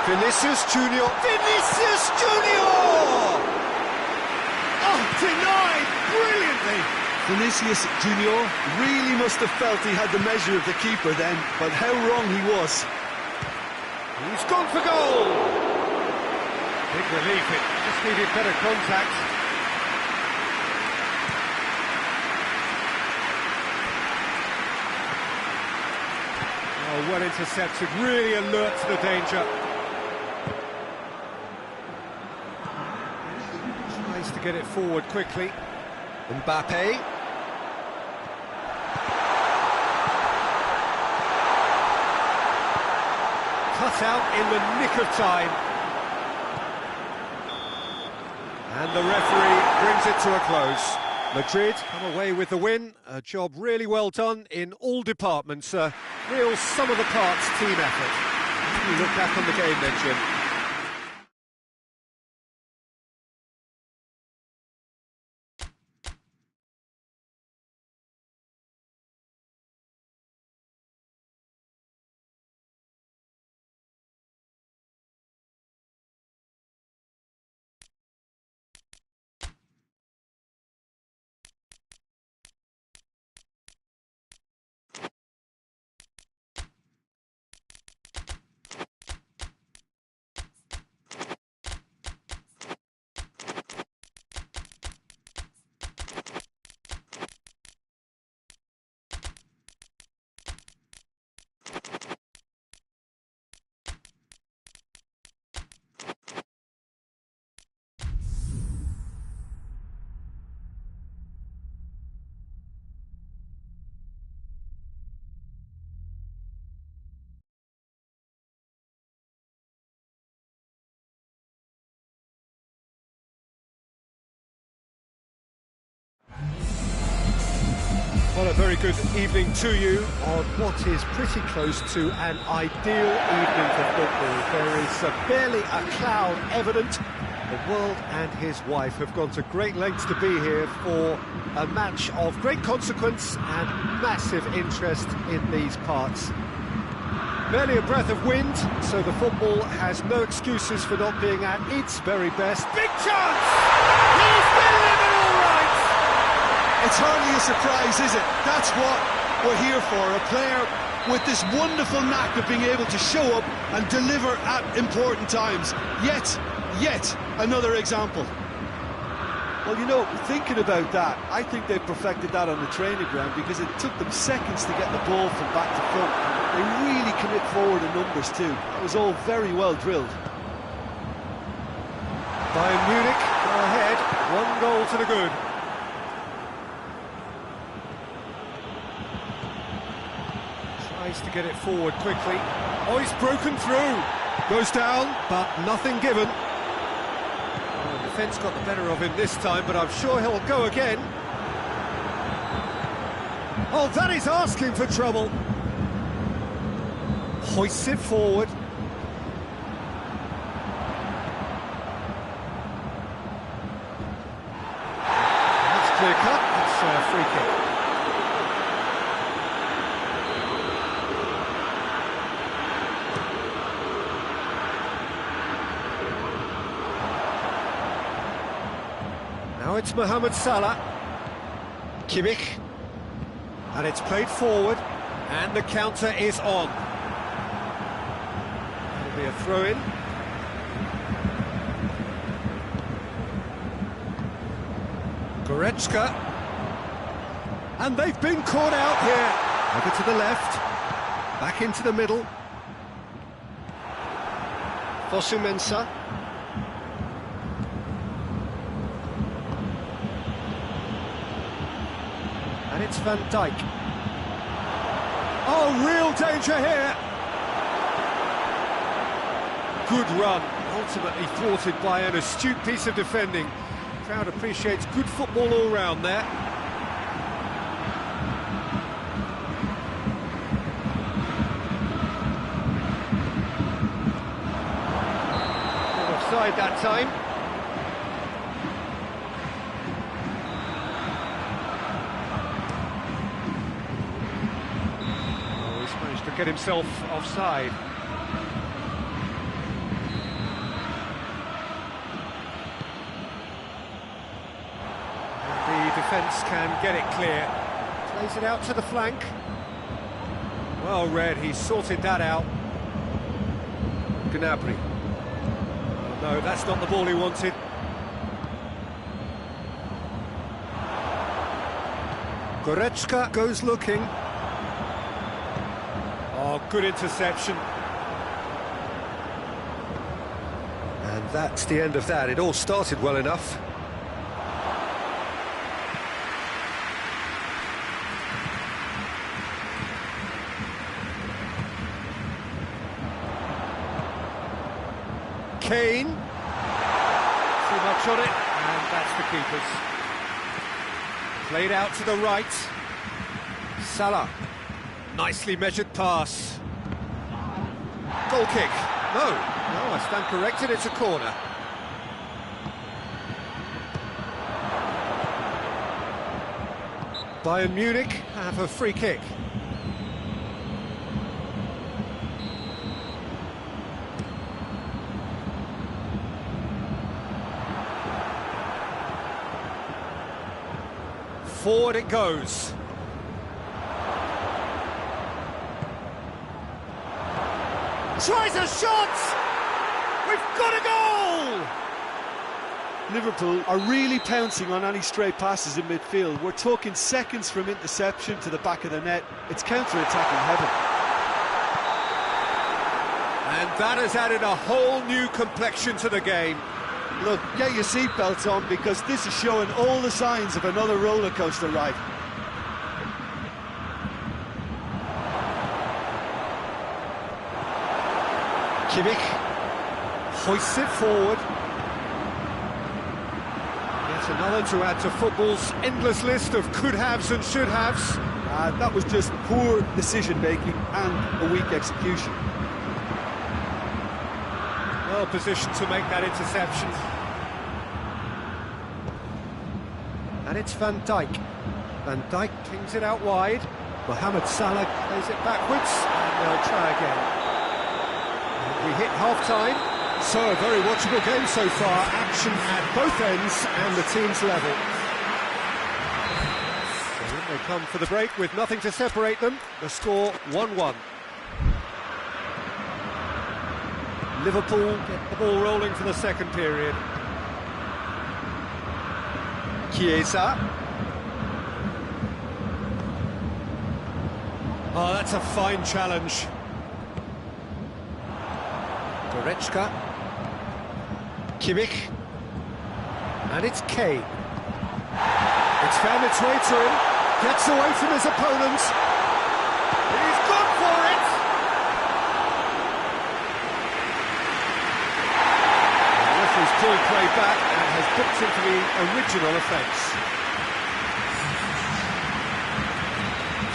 Vinicius Junior. Vinicius Junior! Oh, denied brilliantly. Vinicius Junior really must have felt he had the measure of the keeper then, but how wrong he was. He's gone for goal. Big relief, it just needed better contact. Oh, well intercepted, really alert to the danger. Tries to get it forward quickly. Mbappe. Cut out in the nick of time. And the referee brings it to a close. Madrid come away with the win. A job really well done in all departments. A real sum-of-the-parts team effort. How do you look back on the game then, Jim? Well, a very good evening to you on what is pretty close to an ideal evening for football. There is barely a cloud evident. The world and his wife have gone to great lengths to be here for a match of great consequence and massive interest in these parts. Barely a breath of wind, so the football has no excuses for not being at its very best. Big chance! He's delivered all right! It's hardly a surprise, is it? That's what we're here for, a player with this wonderful knack of being able to show up and deliver at important times. Yet another example. Well, you know, thinking about that, I think they perfected that on the training ground because it took them seconds to get the ball from back to front. They really commit forward in numbers too. It was all very well drilled. Bayern Munich go ahead, 1 goal to the good. Tries to get it forward quickly. Oh, he's broken through. Goes down, but nothing given. Oh, the defence got the better of him this time, but I'm sure he'll go again. Oh, that is asking for trouble. Hoists it forward. That's clear cut. It's a free kick. Now it's Mohamed Salah. Kimmich. And it's played forward. And the counter is on. It'll be a throw-in. Goretzka. And they've been caught out here. Over to the left. Back into the middle. Fosu Mensah. And it's Van Dijk. Oh, real danger here. Good run, ultimately thwarted by an astute piece of defending. Crowd appreciates good football all round there. Offside that time. To get himself offside. And the defence can get it clear. Plays it out to the flank. Well read, he's sorted that out. Gnabry. Oh, no, that's not the ball he wanted. Goretzka goes looking. Oh, good interception. And that's the end of that. It all started well enough. Kane. Too much on it, and that's the keeper's. Played out to the right. Salah. Nicely measured pass. Goal kick. No, I stand corrected, it's a corner. Bayern Munich have a free kick. Forward it goes. Tries a shot! We've got a goal! Liverpool are really pouncing on any stray passes in midfield. We're talking seconds from interception to the back of the net. It's counter-attacking heaven. And that has added a whole new complexion to the game. Look, get your seatbelts on because this is showing all the signs of another roller coaster ride. Kimmich hoists it forward. Yet another to add to football's endless list of could-haves and should-haves. That was just poor decision-making and a weak execution. Well positioned to make that interception. And it's Van Dijk. Van Dijk pings it out wide. Mohamed Salah plays it backwards, and they'll try again. And we hit half-time. So, a very watchable game so far. Action at both ends, and the team's level. So in they come for the break with nothing to separate them. The score 1-1. Liverpool get the ball rolling for the second period. Chiesa. Oh, that's a fine challenge. Goretzka. Kimmich. And it's Kane. It's found its way to him. Gets away from his opponents. He's gone for it! The referee's pulled play back and has booked him for the original offence.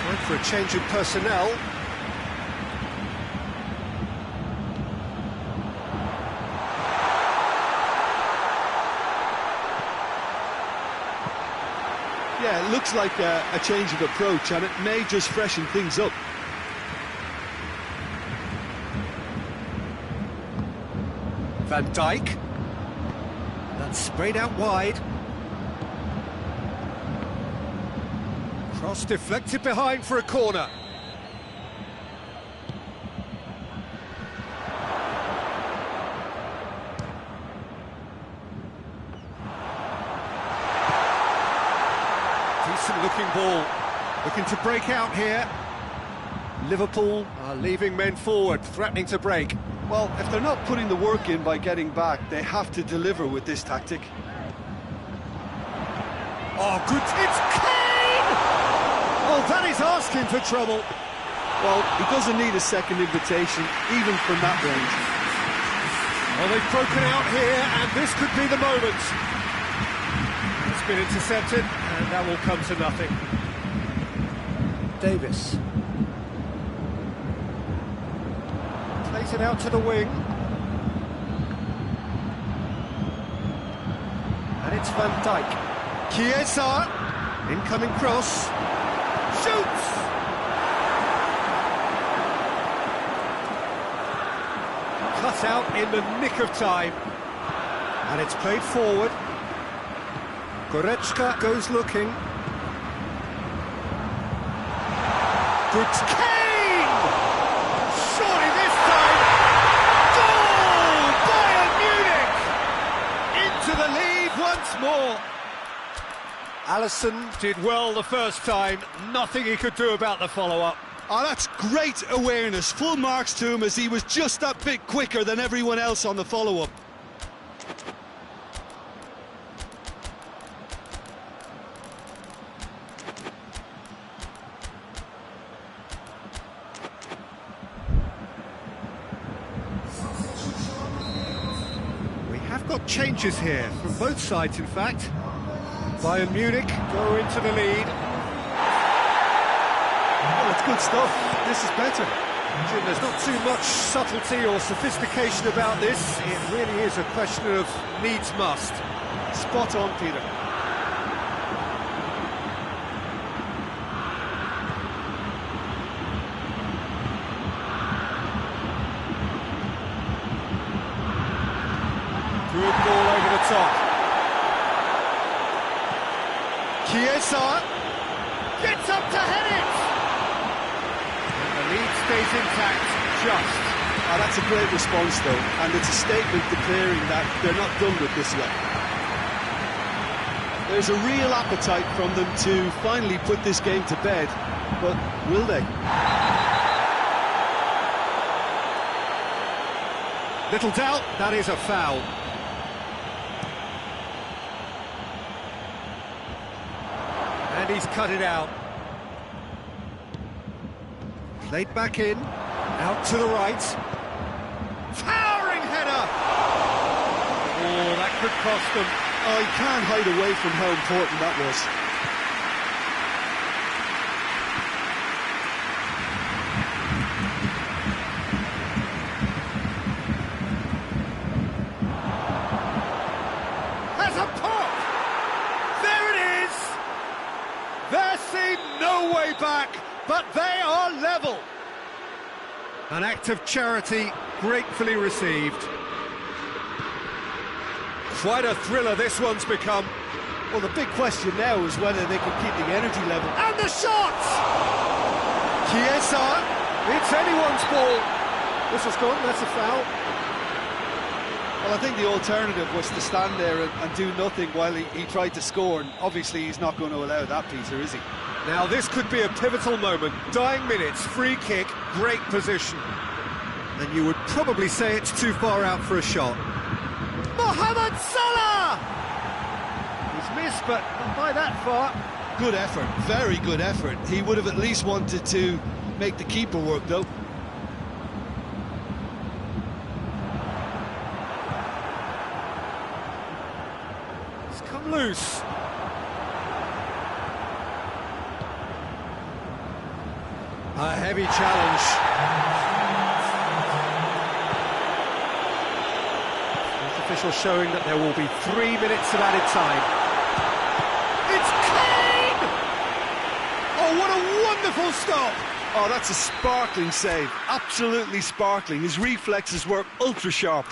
Time for a change in personnel. Yeah, it looks like a change of approach, and it may just freshen things up. Van Dijk. That's sprayed out wide. Cross deflected behind for a corner. Decent looking ball. Looking to break out here. Liverpool are leaving men forward, threatening to break. Well, if they're not putting the work in by getting back, they have to deliver with this tactic. Oh, good. It's Kane! Oh, that is asking for trouble. Well, he doesn't need a second invitation, even from that range. Well, they've broken out here, and this could be the moment. It's been intercepted, and that will come to nothing. Davis. Plays it out to the wing. And it's Van Dijk. Chiesa. Incoming cross. Shoots! Cut out in the nick of time. And it's played forward. Goretzka goes looking. Good Kane! Surely this time! Goal! Bayern Munich! Into the lead once more. Alisson did well the first time. Nothing he could do about the follow-up. Oh, that's great awareness. Full marks to him, as he was just that bit quicker than everyone else on the follow-up. We have got changes here, from both sides in fact. Bayern Munich go into the lead. Well, it's good stuff. This is better. Jim, there's not too much subtlety or sophistication about this. It really is a question of needs must. Spot on, Peter. Good ball over the top. Chiesa gets up to head it! And the lead stays intact, just. Oh, that's a great response, though, and it's a statement declaring that they're not done with this yet. There's a real appetite from them to finally put this game to bed, but will they? Little doubt, that is a foul. And he's cut it out. Played back in, out to the right. Towering header! Oh, that could cost them. Oh, he can't hide away from how important that was. An act of charity gratefully received. Quite a thriller this one's become. Well, the big question now is whether they can keep the energy level. And the shot! Chiesa, it's anyone's ball. Whistle's gone, that's a foul. Well, I think the alternative was to stand there and do nothing while he tried to score, and obviously he's not going to allow that, Peter, is he? Now this could be a pivotal moment. Dying minutes, free kick, great position. And you would probably say it's too far out for a shot. Mohamed Salah! He's missed, but not by that far. Good effort, very good effort. He would have at least wanted to make the keeper work, though. It's come loose. A heavy challenge. The official showing that there will be 3 minutes of added time. It's Kane! Oh, what a wonderful stop! Oh, that's a sparkling save. Absolutely sparkling. His reflexes were ultra sharp.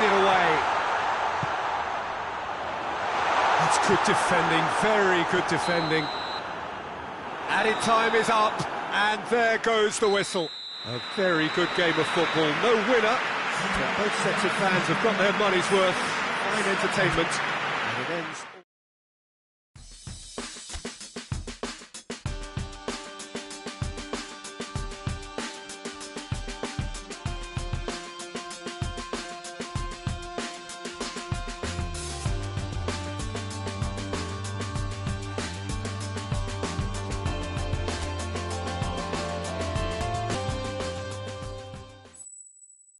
It away. That's good defending, very good defending. Added time is up, and there goes the whistle. A very good game of football, no winner, but both sets of fans have got their money's worth. Fine entertainment, and it ends